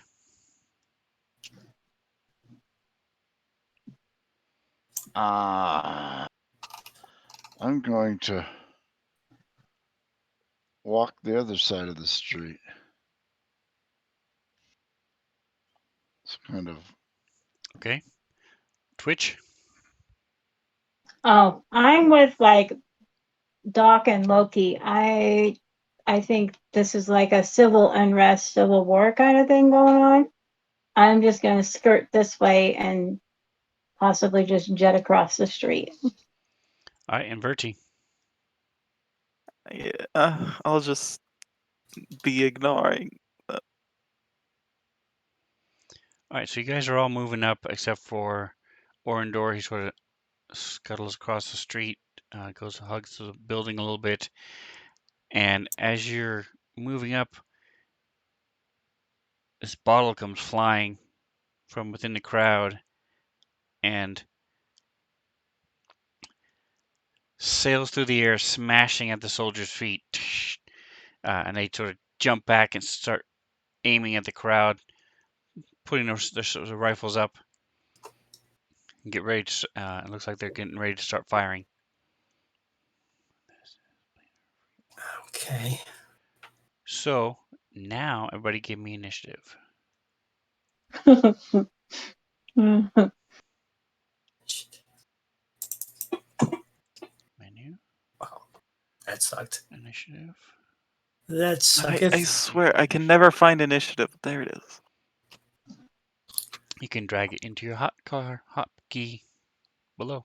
I'm going to walk the other side of the street. It's kind of Okay. Twitch. Oh, I'm with like Doc and Loki. I think this is like a civil unrest, civil war kind of thing going on. I'm just going to skirt this way and possibly just jet across the street. All right, and Verti. Yeah, I'll just be ignoring. All right, so you guys are all moving up except for Orendor. He sort of scuttles across the street, goes hugs the building a little bit, and as you're moving up, this bottle comes flying from within the crowd and sails through the air, smashing at the soldiers' feet. And they sort of jump back and start aiming at the crowd, putting their rifles up, and get ready to. It looks like they're getting ready to start firing. Okay. So now, everybody, give me initiative. Menu, Wow, that sucked. initiative. That sucked. I swear, I can never find initiative. There it is. You can drag it into your hotkey below.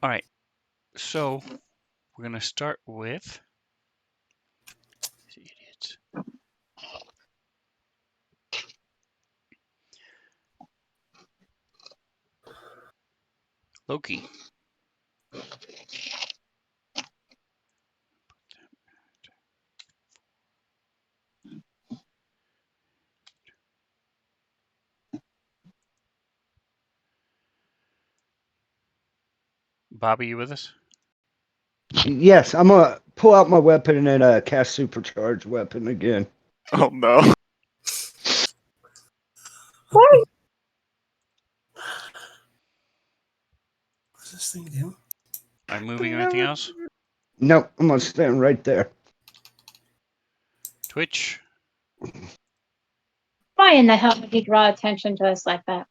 All right, so we're gonna start with these idiots. Loki. Bobby, you with us? Yes, I'm gonna pull out my weapon and cast supercharged weapon again. Oh no. What does this thing do? Are you moving or anything else? Nope, I'm gonna stand right there. Twitch. Why in the hell would you draw attention to us like that?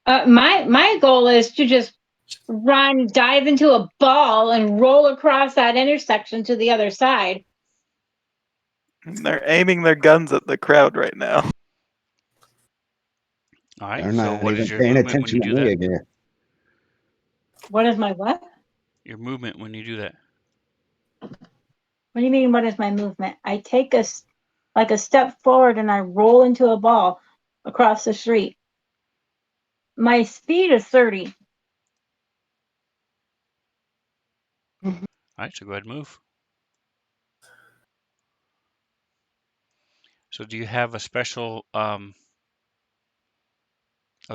My goal is to just dive into a ball, and roll across that intersection to the other side. They're aiming their guns at the crowd right now. All right. They're So not what even is your paying movement when you attention to do me that? again. What is my what? Your movement when you do that. What do you mean? What is my movement? I take a step forward and I roll into a ball across the street. My speed is 30. All right. So go ahead and move. So do you have a special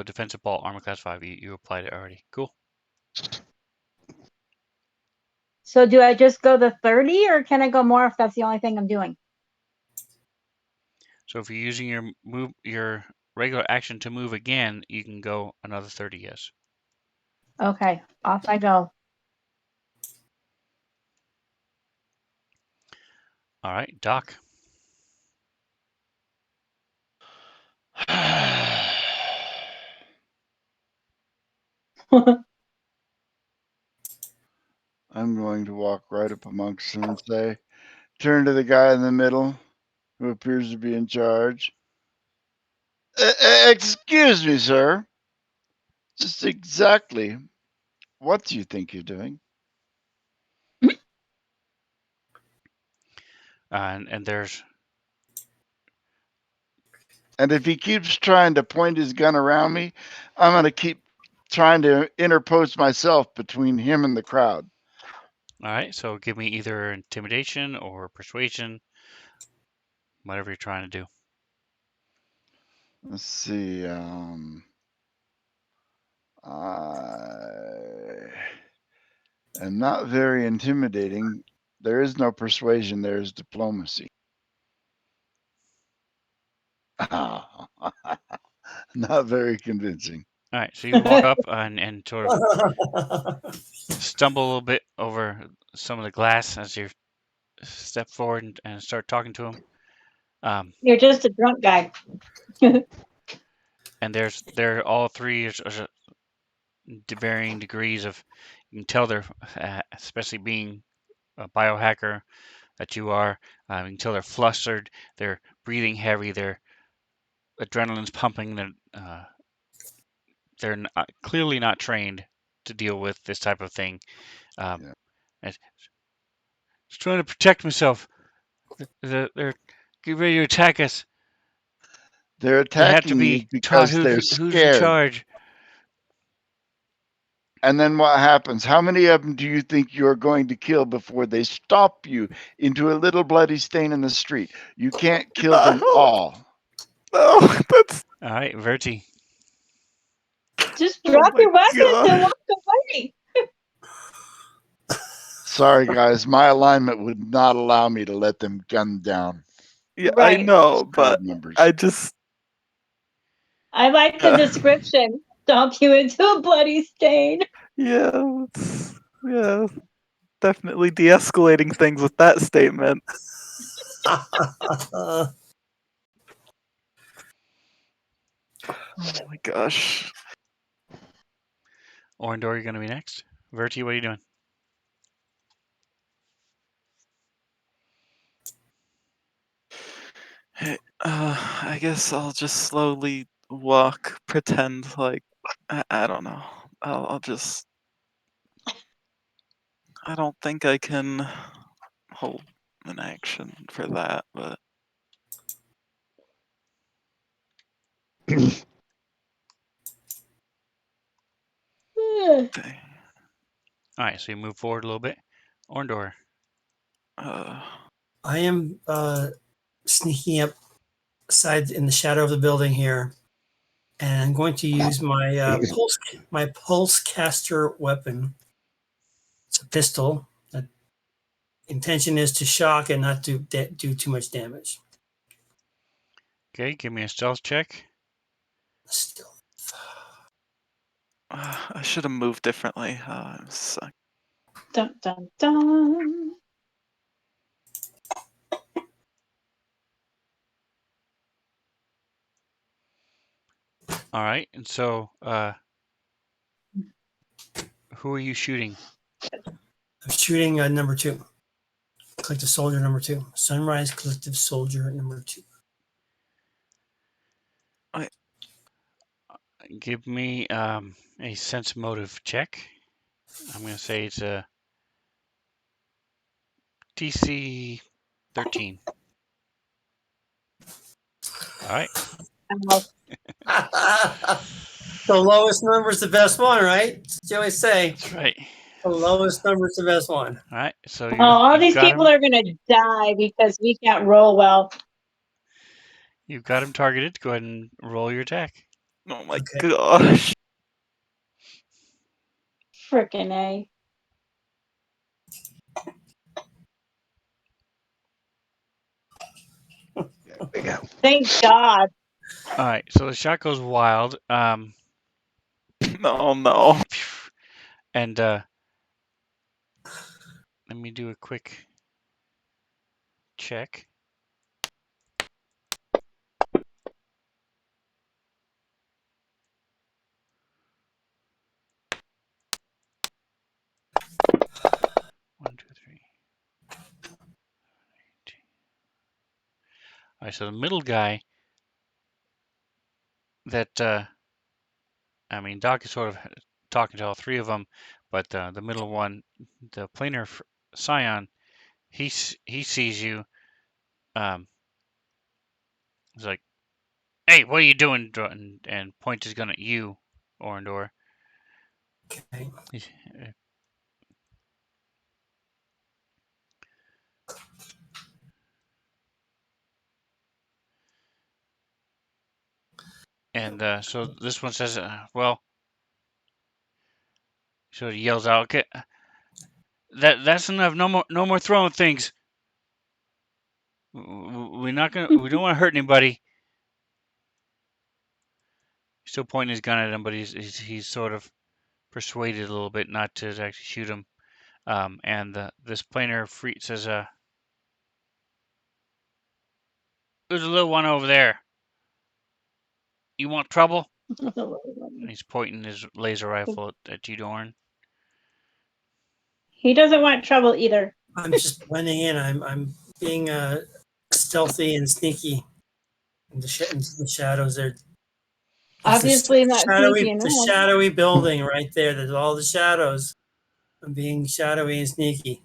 defensive ball, armor class 5? You applied it already. Cool. So do I just go the 30, or can I go more if that's the only thing I'm doing? So if you're using your regular action to move again, you can go another 30, yes. Okay, off I go. All right, Doc. I'm going to walk right up amongst them and say, turn to the guy in the middle who appears to be in charge. Excuse me, sir. Just exactly what do you think you're doing? And there's And if he keeps trying to point his gun around me, I'm going to keep trying to interpose myself between him and the crowd. all right. So give me either intimidation or persuasion, whatever you're trying to do. Let's see. I am not very intimidating. There is no persuasion. There is diplomacy. Not very convincing. All right. So you walk up and sort of stumble a little bit over some of the glass as you step forward and start talking to him. You're just a drunk guy. And they're all three are varying degrees of. You can tell they're, especially being a biohacker that you are. You can tell they're flustered. They're breathing heavy. Their adrenaline's pumping. They're not, clearly not trained to deal with this type of thing. Yeah. And just trying to protect myself. They're getting ready to attack us. They're They have to attacking you be taught because they're who's in scared. charge. And then what happens? How many of them do you think you're going to kill before they stop you into a little bloody stain in the street? You can't kill them all. No, that's All right, Verti. Just Oh drop my your weapons and God. walk away. Sorry, guys. My alignment would not allow me to let them gun down yeah, I Right. know, crowd but members. I just I like the description. Stomp you into a bloody stain. yeah, definitely de-escalating things with that statement. Oh my gosh. Orndor, you're going to be next. Verti, what are you doing? Hey, I guess I'll just slowly walk, pretend like I don't know. I'll just. I don't think I can hold an action for that, but dang. All right, so you move forward a little bit. Orndor. I am sneaking up side in the shadow of the building here, and I'm going to use my pulse caster weapon. It's a pistol. The intention is to shock and not do too much damage. Okay, give me a stealth check. Still, I should have moved differently. Suck. Dun dun dun. All right, and so who are you shooting? I'm shooting number 2. Collective Soldier number 2. Sunrise Collective Soldier number 2. Give me a sense motive check. I'm going to say it's a DC 13. All right. The lowest number is the best one, right? That's what you always say. That's right. The lowest number is the best one. All right. So Oh, all you've these got people him. are gonna die because we can't roll well. You've got him targeted. Go ahead and roll your attack. Oh my Okay. gosh. Frickin' A. There we go. Thank God. All right. So the shot goes wild. No. And let me do a quick check. One, two, three. All right. So the middle guy that I mean, Doc is sort of talking to all three of them, but the middle one, the planar scion, he sees you. He's like, "Hey, what are you doing?" And points his gun at you, Orendor. Okay. And so this one says, "Well," so he yells out, "Okay, that's enough. No more throwing things. We don't want to hurt anybody." He's still pointing his gun at him, but he's sort of persuaded a little bit not to actually shoot him. And this planar freak says, "There's a little one over there. You want trouble?" And he's pointing his laser rifle at you, Dorn. He doesn't want trouble either. I'm just blending in. I'm being stealthy and sneaky. Into the shadows there. Obviously not sneaky enough. The shadowy building right there. There's all the shadows. I'm being shadowy and sneaky.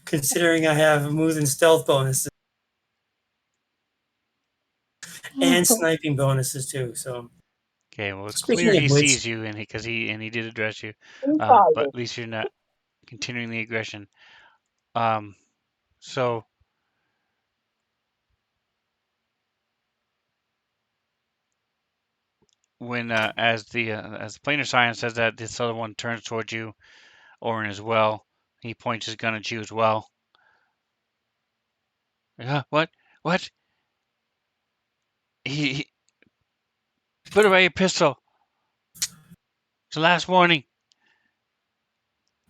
Considering I have moves and stealth bonuses and sniping bonuses too. So Okay, well, it's Speaking clear of he which- sees you, and he did address you. He saw But you. at least you're not continuing the aggression. So when as the planar science says that, this other one turns towards you, Orin as well. He points his gun at you as well. What? What? He put away your pistol. It's the last warning.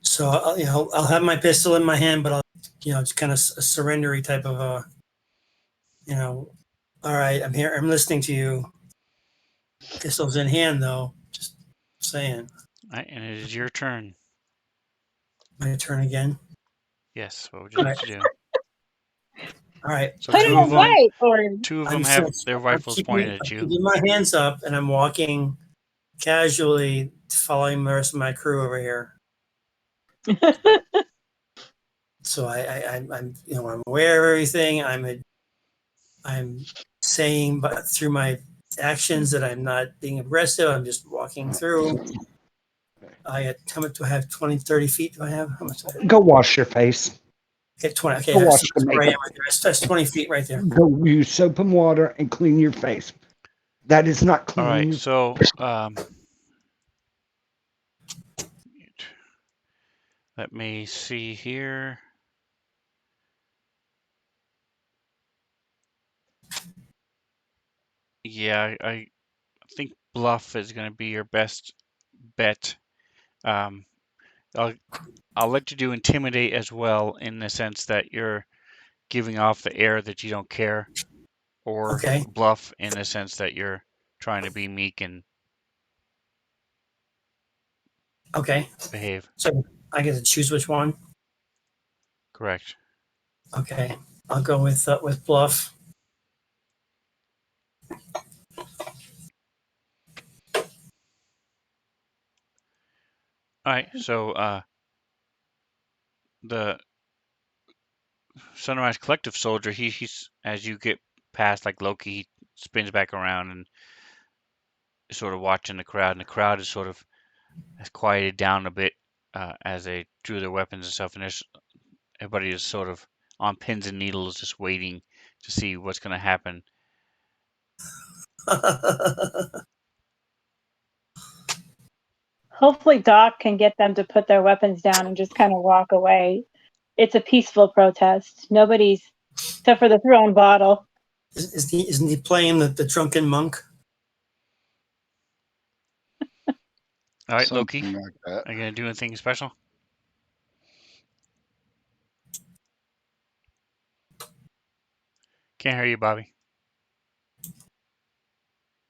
So I'll have my pistol in my hand, but I'll it's kind of a surrendery type of all right, I'm here. I'm listening to you. Pistol's in hand though. Just saying. All right, and it is your turn. My turn again. Yes. What would you like to do? All right. So Put it away, Orin. two of them have their rifles pointed at I'm you. keeping my hands up, and I'm walking casually, following the rest of my crew over here. So I'm I'm aware of everything. I'm saying, but through my actions, that I'm not being aggressive. I'm just walking through. How much do I have? 20, 30 feet do I have? How much do I have? Go wash your face. Okay, 20. Okay, Go wash that's the where I am makeup. right there. That's 20 feet right there. Go use soap and water and clean your face. That is not All clean. right. So let me see here. Yeah, I think bluff is going to be your best bet. I'll let you do intimidate as well, in the sense that you're giving off the air that you don't care, or Okay. bluff in the sense that you're trying to be meek and Okay. behave. So I get to choose which one. Correct. Okay. I'll go with bluff. All right. So the Sunrise Collective soldier, he's as you get past like Loki, he spins back around and is sort of watching the crowd, and the crowd is sort of has quieted down a bit as they drew their weapons and stuff, and everybody is sort of on pins and needles, just waiting to see what's going to happen. Hopefully Doc can get them to put their weapons down and just kind of walk away. It's a peaceful protest. Nobody's, except for the thrown bottle. Isn't he playing the drunken monk? All right, Something Loki, like that. are you going to do anything special? Can't hear you, Bobby.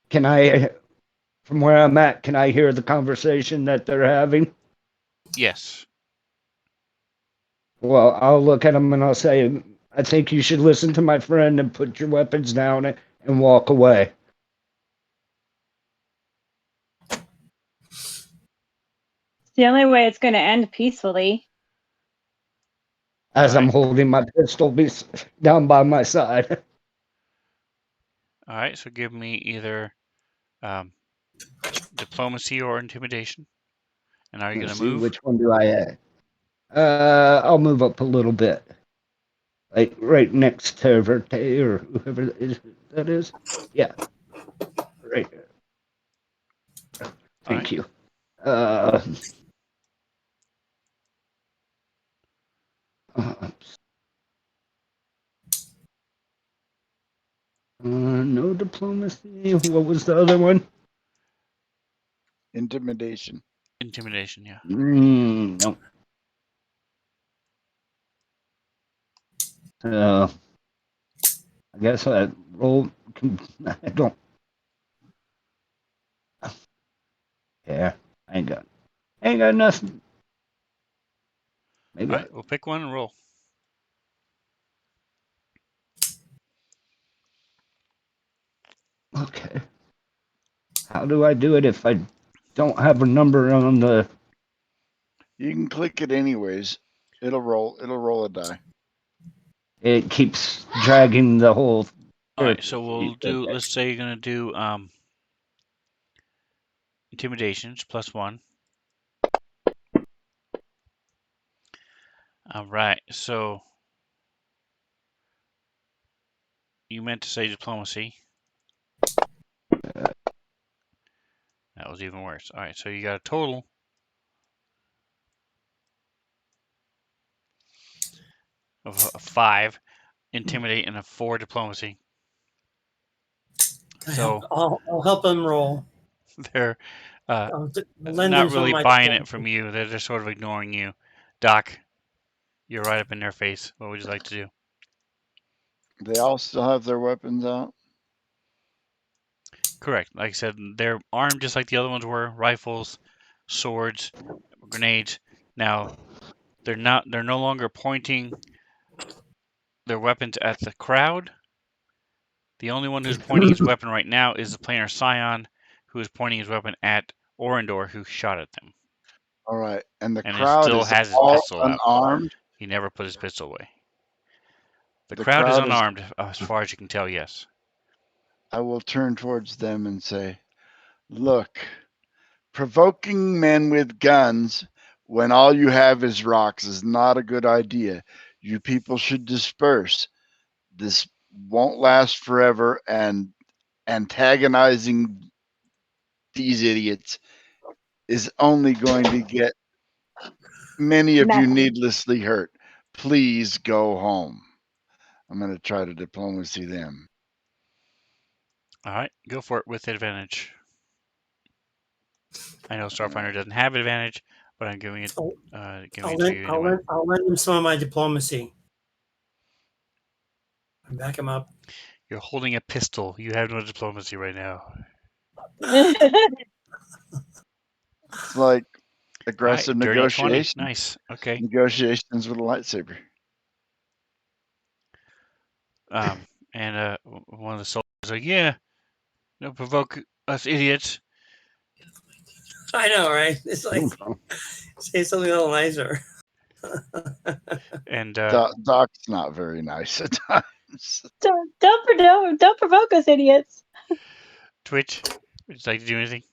Can I, from where I'm at, can I hear the conversation that they're having? Yes. Well, I'll look at them and I'll say, I think you should listen to my friend and put your weapons down and walk away. It's the only way it's going to end peacefully. As I'm Alright. holding my pistol down by my side. All right, so give me either diplomacy or intimidation. And are you Let's going to see, move? which one do I add? I'll move up a little bit. Like right next to Verte or whoever that is. Yeah. Right. Thank Alright. you. No diplomacy. What was the other one? Intimidation. Intimidation, yeah. No. I guess I roll. I don't. Yeah, I ain't got nothing. Maybe. Alright, we'll pick one and roll. Okay. How do I do it if I don't have a number on the? You can click it anyways. It'll roll. It'll roll a die. It keeps dragging the whole. Alright, so we'll Okay. do, let's say you're going to do intimidations +1. Alright, so you meant to say diplomacy. That was even worse. Alright, so you got a total of a 5 intimidate and a 4 diplomacy. So I'll help him roll. they're I'll lend not him some of really my buying it diplomacy. from you. They're just sort of ignoring you. Doc, you're right up in their face. What would you like to do? They all still have their weapons out. Correct. Like I said, they're armed just like the other ones were. Rifles, swords, grenades. Now, they're no longer pointing their weapons at the crowd. The only one who's pointing his weapon right now is the planar Scion, who is pointing his weapon at Orindor, who shot at them. All right, and the And he crowd still is has his all pistol out. unarmed. He never put his pistol away. The The crowd is crowd is. unarmed, as far as you can tell, yes. I will turn towards them and say, "Look, provoking men with guns when all you have is rocks is not a good idea. You people should disperse. This won't last forever, and antagonizing these idiots is only going to get many of you Nothing. needlessly hurt. Please go home." I'm going to try to diplomacy them. All right, go for it with advantage. I know Starfinder doesn't have advantage, but I'm giving it, giving it to you anyway. I'll lend him some of my diplomacy. And back him up. You're holding a pistol. You have no diplomacy right now. It's like All right, aggressive dirty 20. negotiation. Nice. Okay. Negotiations with a lightsaber. And one of the soldiers is like, yeah, don't provoke us idiots. I know, right? It's like say something a little nicer. And Doc's not very nice at times. Don't provoke us, idiots. Twitch, would you like to do anything?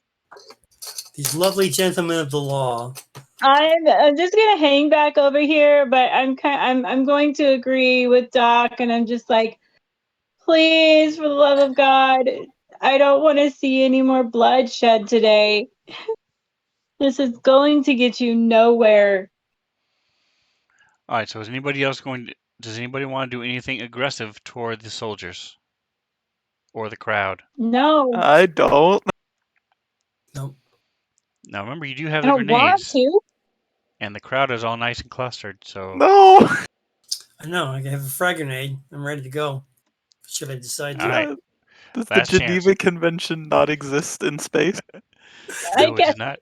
These lovely gentlemen of the law. I'm just gonna hang back over here, but I'm going to agree with Doc, and I'm just like, please, for the love of God, I don't want to see any more bloodshed today. This is going to get you nowhere. All right. So is anybody else going to? Does anybody want to do anything aggressive toward the soldiers or the crowd? No, I don't. Nope. Now remember, you do have I the don't want grenades, to. and the crowd is all nice and clustered. So No. I know. I have a frag grenade. I'm ready to go. Should I decide to? All right. Does the Last chance. Geneva Convention not exist in space? I No, it guess. does not.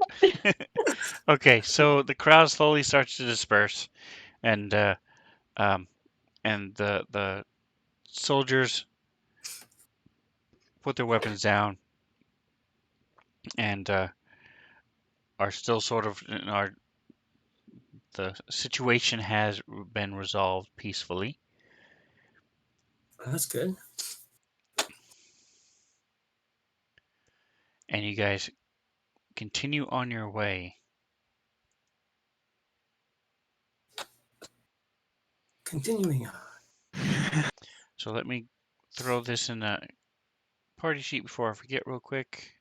Okay, so the crowd slowly starts to disperse, and the soldiers put their weapons down and are still sort of the situation has been resolved peacefully. That's good. And you guys continue on your way. Continuing on. So let me throw this in a party sheet before I forget real quick.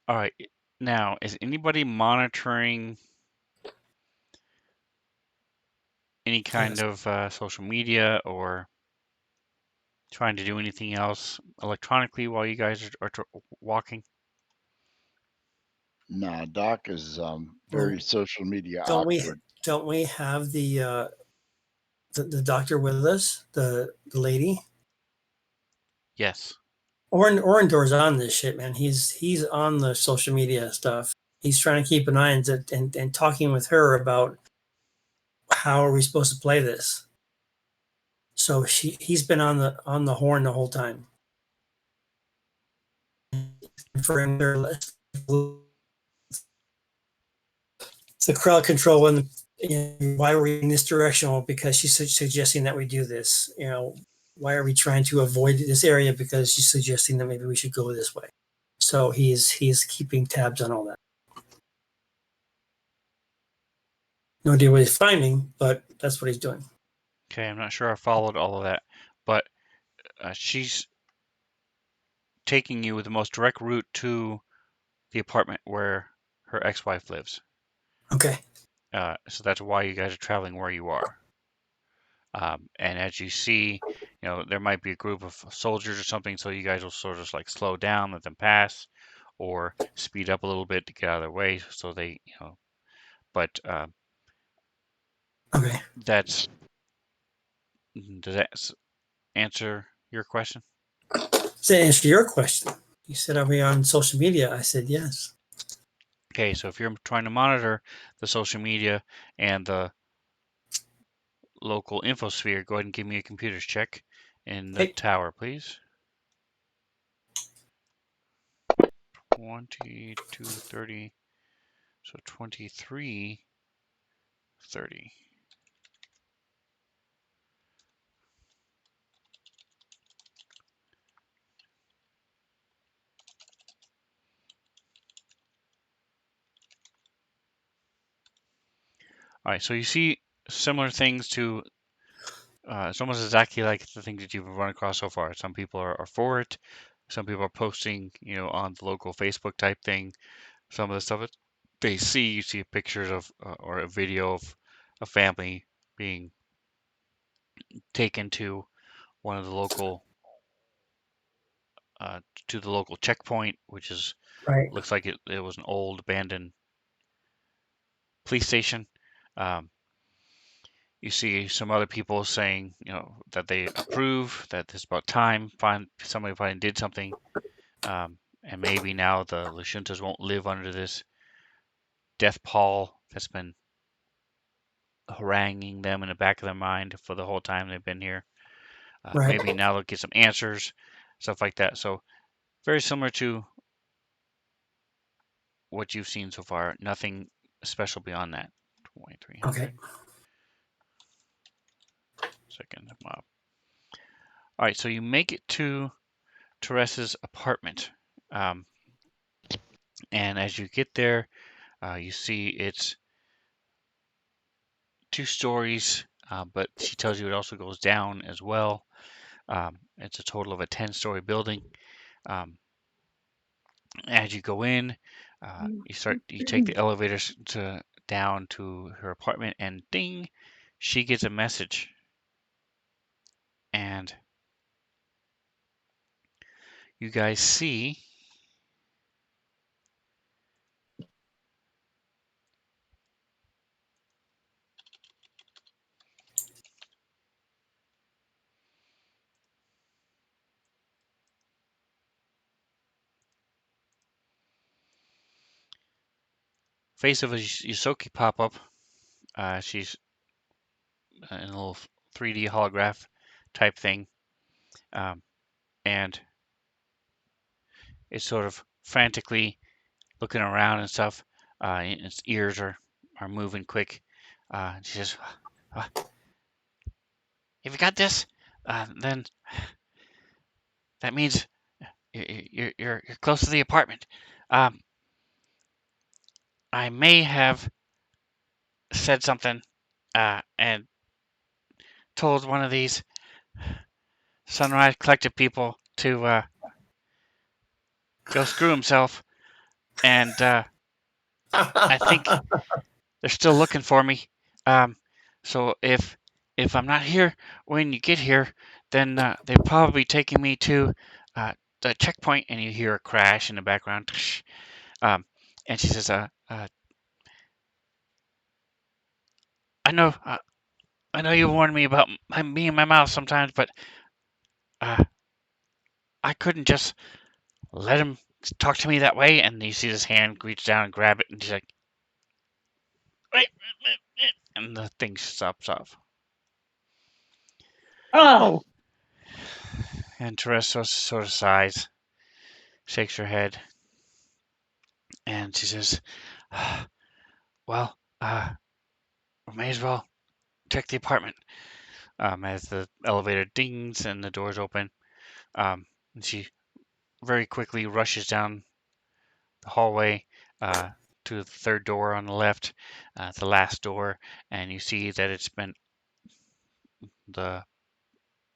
All right. Now, is anybody monitoring any kind Yes. of social media or trying to do anything else electronically while you guys are walking? Nah, Doc is Well, very social media don't we awkward. don't we have the doctor with us, the lady? Yes. Orendor's on this shit, man. He's on the social media stuff. He's trying to keep an eye on it and talking with her about how are we supposed to play this. So he's been on the horn the whole time. For him, it's the crowd control and why are we in this direction? Well, because she's suggesting that we do this. Why are we trying to avoid this area? Because she's suggesting that maybe we should go this way. So he's keeping tabs on all that. No idea what he's finding, but that's what he's doing. Okay, I'm not sure I followed all of that, but she's taking you with the most direct route to the apartment where her ex-wife lives. Okay. So that's why you guys are traveling where you are. And as you see, there might be a group of soldiers or something, so you guys will sort of like slow down, let them pass, or speed up a little bit to get out of their way, so they, but Okay. does that answer your question? To answer your question, you said, are we on social media? I said yes. Okay, so if you're trying to monitor the social media and the local infosphere, go ahead and give me a computers check in the Okay. tower, please. 2230, so 2330. All right, so you see similar things to, it's almost exactly like the things that you've run across so far. Some people are for it. Some people are posting, on the local Facebook type thing. Some of the stuff that they see, you see pictures of or a video of a family being taken to one of the local, uh, to the local checkpoint, which Right. looks like it was an old abandoned police station. Um, you see some other people saying, that they approve, that it's about time, somebody finally did something, and maybe now the Lashuntas won't live under this death pall that's been haranguing them in the back of their mind for the whole time they've been here. Right. Maybe now they'll get some answers, stuff like that. So very similar to what you've seen so far. Nothing special beyond that. 2300. Okay. Second mob. All right, so you make it to Teresa's apartment. Um, and as you get there, you see it's 2 stories, but she tells you it also goes down as well. It's a total of a 10-story building. As you go in, you take the elevators down to her apartment, and ding, she gets a message. And you guys see face of a Yusoki pop up. She's in a little 3D holograph type thing, and it's sort of frantically looking around and stuff. Its ears are moving quick. She says, "If you got this, then that means you're close to the apartment. Um, I may have said something and told one of these Sunrise Collective people to go screw himself, and I think they're still looking for me. Um, so if I'm not here when you get here, then they're probably taking me to the checkpoint." And you hear a crash in the background. Um, and she says, "I know, I know you warned me about me and my mouth sometimes, but uh, I couldn't just let him talk to me that way." And you see his hand reach down and grab it, and she's like, "Wait," and the thing stops off. Oh, And Teresa sort of sighs, shakes her head, and she says, "Well, we may as well check the apartment." As the elevator dings and the doors open, and she very quickly rushes down the hallway to the third door on the left. It's the last door, and you see that the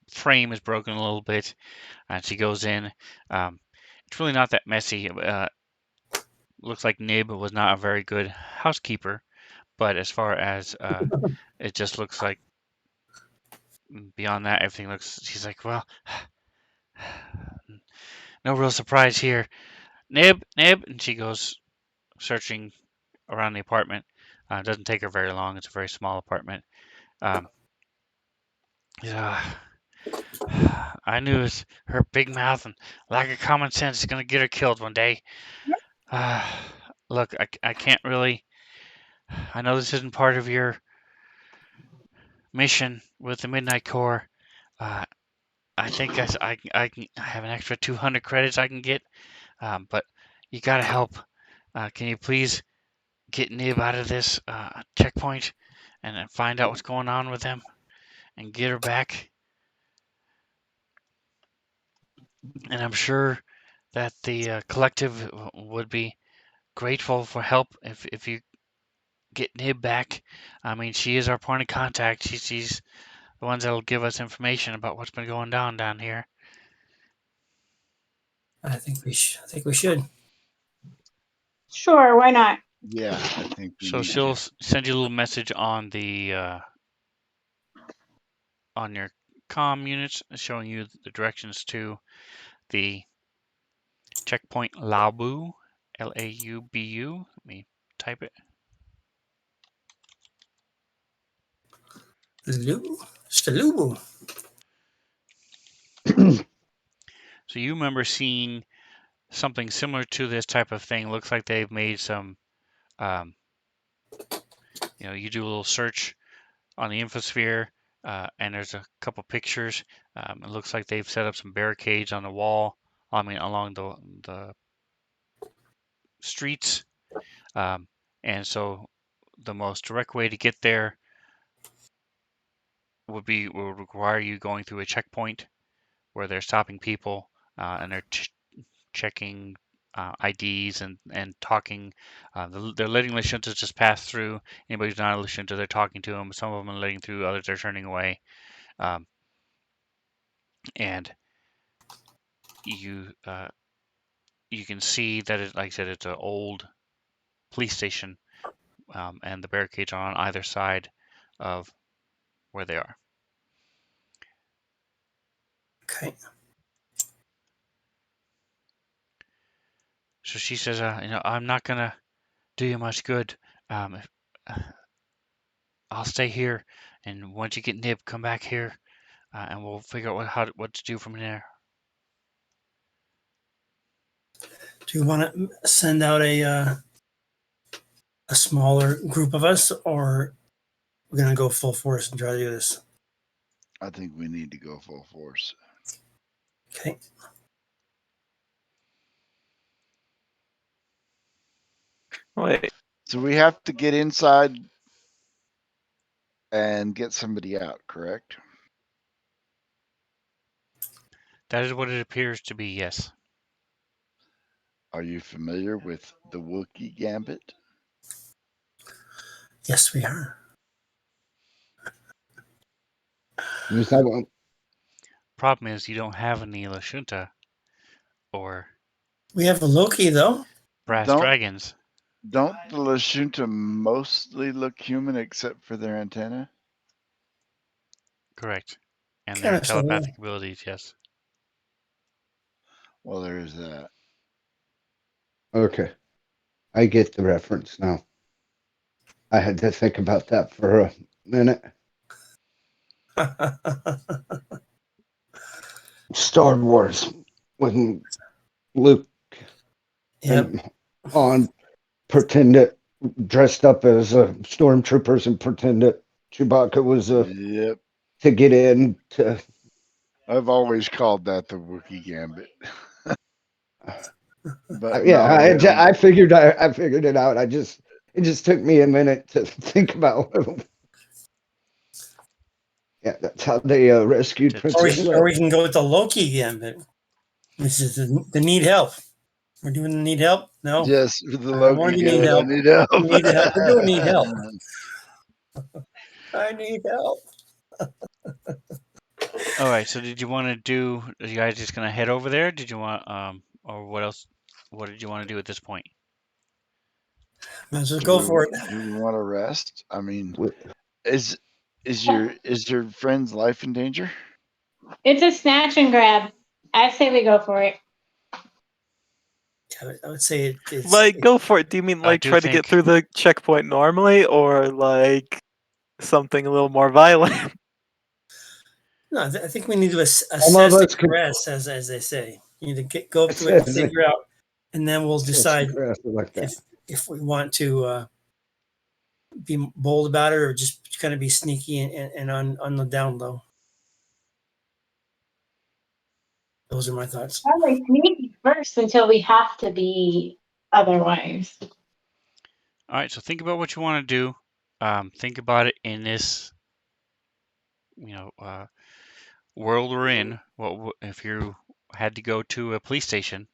frame is broken a little bit, and she goes in. Um, it's really not that messy. Looks like Nib was not a very good housekeeper, but as far as it just looks like beyond that, everything looks. She's like, "Well, no real surprise here. Nib, Nib," and she goes searching around the apartment. It doesn't take her very long. It's a very small apartment. Um, yeah, I knew it's her big mouth and lack of common sense is gonna get her killed one day. Uh, Look, I can't really. I know this isn't part of your mission with the Midnight Corps. Uh, I think I have an extra 200 credits I can get, but you gotta help. Can you please get Nib out of this checkpoint and find out what's going on with him and get her back?" And I'm sure that the collective would be grateful for help if you get Nib back. I mean, she is our point of contact. She's the ones that'll give us information about what's been going down here. I think we should. sure, why not? Yeah, I think we So need she'll to. send you a little message on the on your comm units showing you the directions to the checkpoint Laubu, Laubu. Let me type it. Stalubu. So you remember seeing something similar to this type of thing. Looks like they've made some, um, you do a little search on the infosphere, and there's a couple pictures. It looks like they've set up some barricades on the wall. I mean, along the streets. Um, and so the most direct way to get there would require you going through a checkpoint where they're stopping people and they're checking IDs and talking. They're letting Lashuntas just pass through. Anybody who's not a Lashunta, they're talking to them. Some of them are letting through, others are turning away. Um, and you you can see that like I said, it's an old police station, and the barricades are on either side of where they are. Okay. So she says, "I'm not gonna do you much good. Uh, I'll stay here, and once you get Nib, come back here, and we'll figure out what to do from there." Do you want to send out a a smaller group of us, or we're gonna go full force and try to do this? I think we need to go full force. Okay. Wait, So we have to get inside and get somebody out, correct? That is what it appears to be, yes. Are you familiar with the Wookiee Gambit? Yes, we are. Is that one? Problem is, you don't have any Lashunta or We have a Loki though. brass Don't dragons. don't the Lashunta mostly look human except for their antenna? Correct. And Kind their of sort of. telepathic abilities, yes. Well, there is that. Okay. I get the reference now. I had to think about that for a minute. Star Wars when Luke Yep. and Han pretended dressed up as stormtroopers and pretended Chewbacca was Yep. to get in to. I've always called that the Wookiee Gambit. But Yeah, no, we don't. I figured I figured it out. It just took me a minute to think about. Yeah, that's how they rescued To- Princess Or Leia. we can go with the Loki Gambit. This is the need help. We're doing the need help. No, Yes, with the I don't want Loki to need Gambit, I help. need help. We need help. We're doing need help. I need help. All right. So, did you want to do? Are you guys just gonna head over there? Did you want or what else? What did you want to do at this point? Might as well Do go we, for it. do we want to rest? I mean, With- is your friend's life in danger? It's a snatch and grab. I say we go for it. I would say it's like, go for it. Do you mean I like do try to get think- through the checkpoint normally, or like something a little more violent? no. I think we need to assess of the us could- caress, as they say. You need to go up to it and Assess it. figure out, and then we'll decide like that. if we want to be bold about it or just kind of be sneaky and on the down low. Those are my thoughts. Probably sneaky first until we have to be otherwise. All right. So, think about what you want to do. Think about it in this, world we're in. If you had to go to a police station?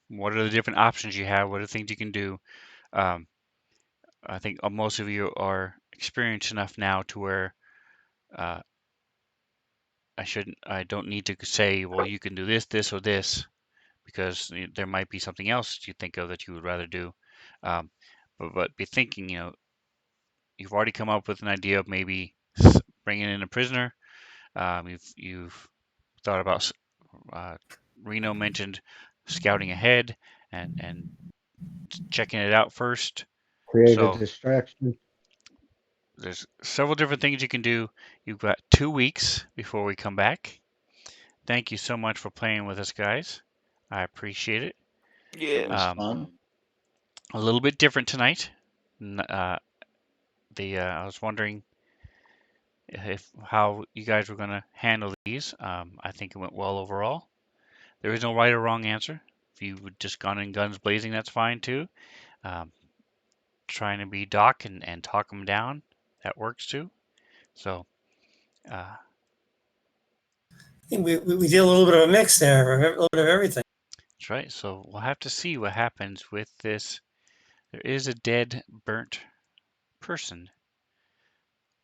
What are the different options you have? What are the things you can do? Um, I think most of you are experienced enough now to where uh, I don't need to say, well, you can do this, this, or this, because there might be something else you think of that you would rather do. Um, but be thinking, you've already come up with an idea of maybe bringing in a prisoner. You've thought about. Reno mentioned scouting ahead and checking it out first. Create a So distraction. there's several different things you can do. You've got 2 weeks before we come back. Thank you so much for playing with us, guys. I appreciate it. It was Yeah. fun. A little bit different tonight. I was wondering if how you guys were going to handle these. I think it went well overall. There is no right or wrong answer. If you would just gone in guns blazing, that's fine too. Um, Trying to be Doc and talk them down, that works too. So, uh, I think we did a little bit of a mix there, a little bit of everything. that's right. So we'll have to see what happens with this. There is a dead, burnt person.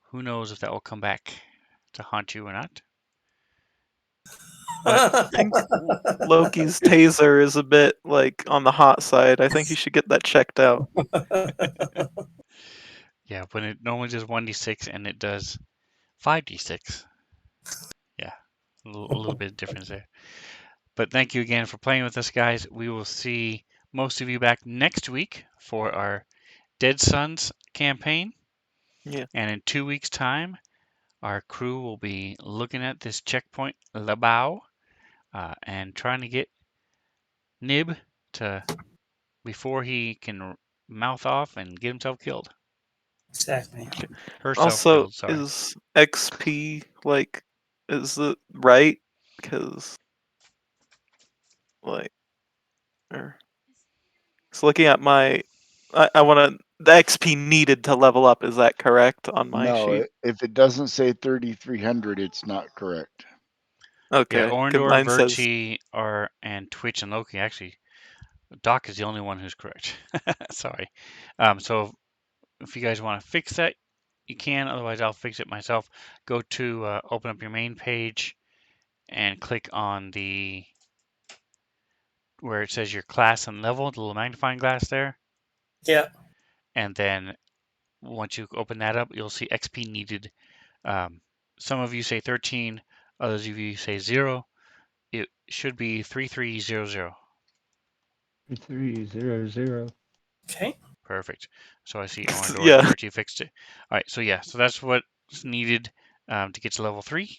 Who knows if that will come back to haunt you or not? But I think Loki's taser is a bit like on the hot side. I think you should get that checked out. yeah, when it normally does 1d6 and it does 5d6. Yeah, a little bit of difference there. But thank you again for playing with us, guys. We will see most of you back next week for our Dead Sons campaign. Yeah. And in 2 weeks' time, our crew will be looking at this checkpoint Labao and trying to get Nib to, before he can mouth off and get himself killed. Exactly. Herself Also, killed, sorry. is XP like is it right? Because like, or it's looking at my, I want to the XP needed to level up. Is that correct on my No, sheet? if it doesn't say 3,300, it's not correct. Yeah, Okay, 'cause Orndor, mine says Virtue, and Twitch and Loki. Actually, Doc is the only one who's correct. Sorry. So if you guys want to fix that, you can. Otherwise, I'll fix it myself. Go to open up your main page and click on the where it says your class and level, the little magnifying glass there. Yeah. And then once you open that up, you'll see XP needed. Some of you say 13, others of you say 0. It should be 3300. 300. Okay. Perfect. So I see Orndor and yeah, Virtue fixed it. All right, so yeah, so that's what's needed to get to level 3.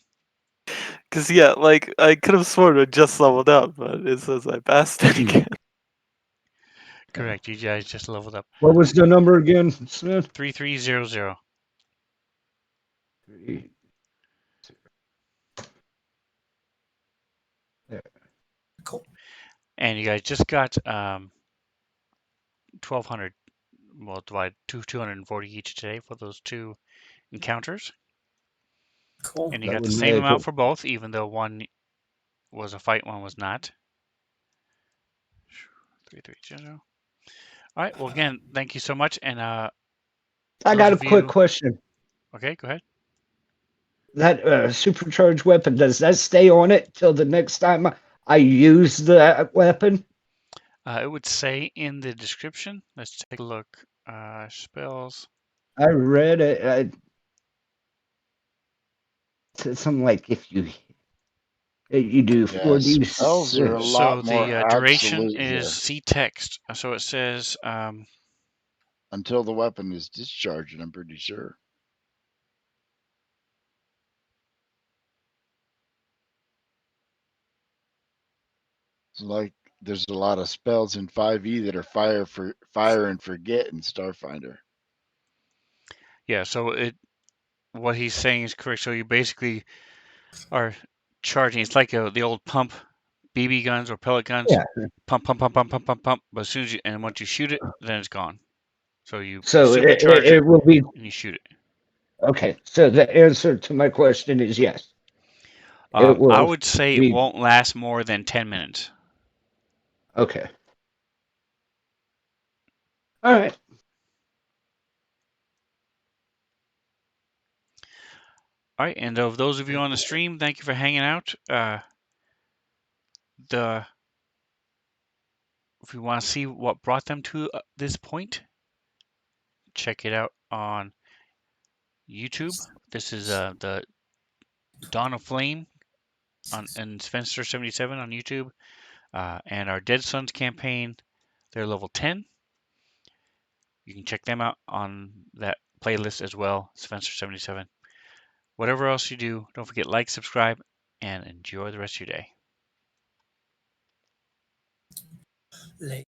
because yeah, like I could have sworn I just leveled up, but it says I passed it again. Correct, you guys just leveled up. What was the number again, Smith? 3300. 3. There. Cool. And you guys just got 1,200. Well, divide 240 each today for those 2 encounters. Cool. And you That got the would same make amount it for both, even though one was a fight, one was not. 3300. All right. Well, again, thank you so much. And I those got a of quick you, question. okay, go ahead. That supercharged weapon, does that stay on it till the next time I use that weapon? It would say in the description. Let's take a look. Spells. I read it. Said something like if you do Yeah, 4D. spells are a So lot more the duration absolute is here C text. So it says until the weapon is discharged, I'm pretty sure. It's like there's a lot of spells in 5e that are fire and forget in Starfinder. yeah. So what he's saying is correct. So you basically are charging. It's like the old pump BB guns or pellet guns. Yeah. Pump, pump, pump, pump, pump, pump, pump. But as soon as once you shoot it, then it's gone. So you So supercharge it it will be and you shoot it. okay. So the answer to my question is yes. It I will would say it be won't last more than 10 minutes. okay. All right. All right, and of those of you on the stream, thank you for hanging out. If you want to see what brought them to this point, check it out on YouTube. This is the Dawn of Flame and Spencer77 on YouTube, and our Dead Sons campaign. They're level 10. You can check them out on that playlist as well, Spencer77. Whatever else you do, don't forget like, subscribe, and enjoy the rest of your day. Late.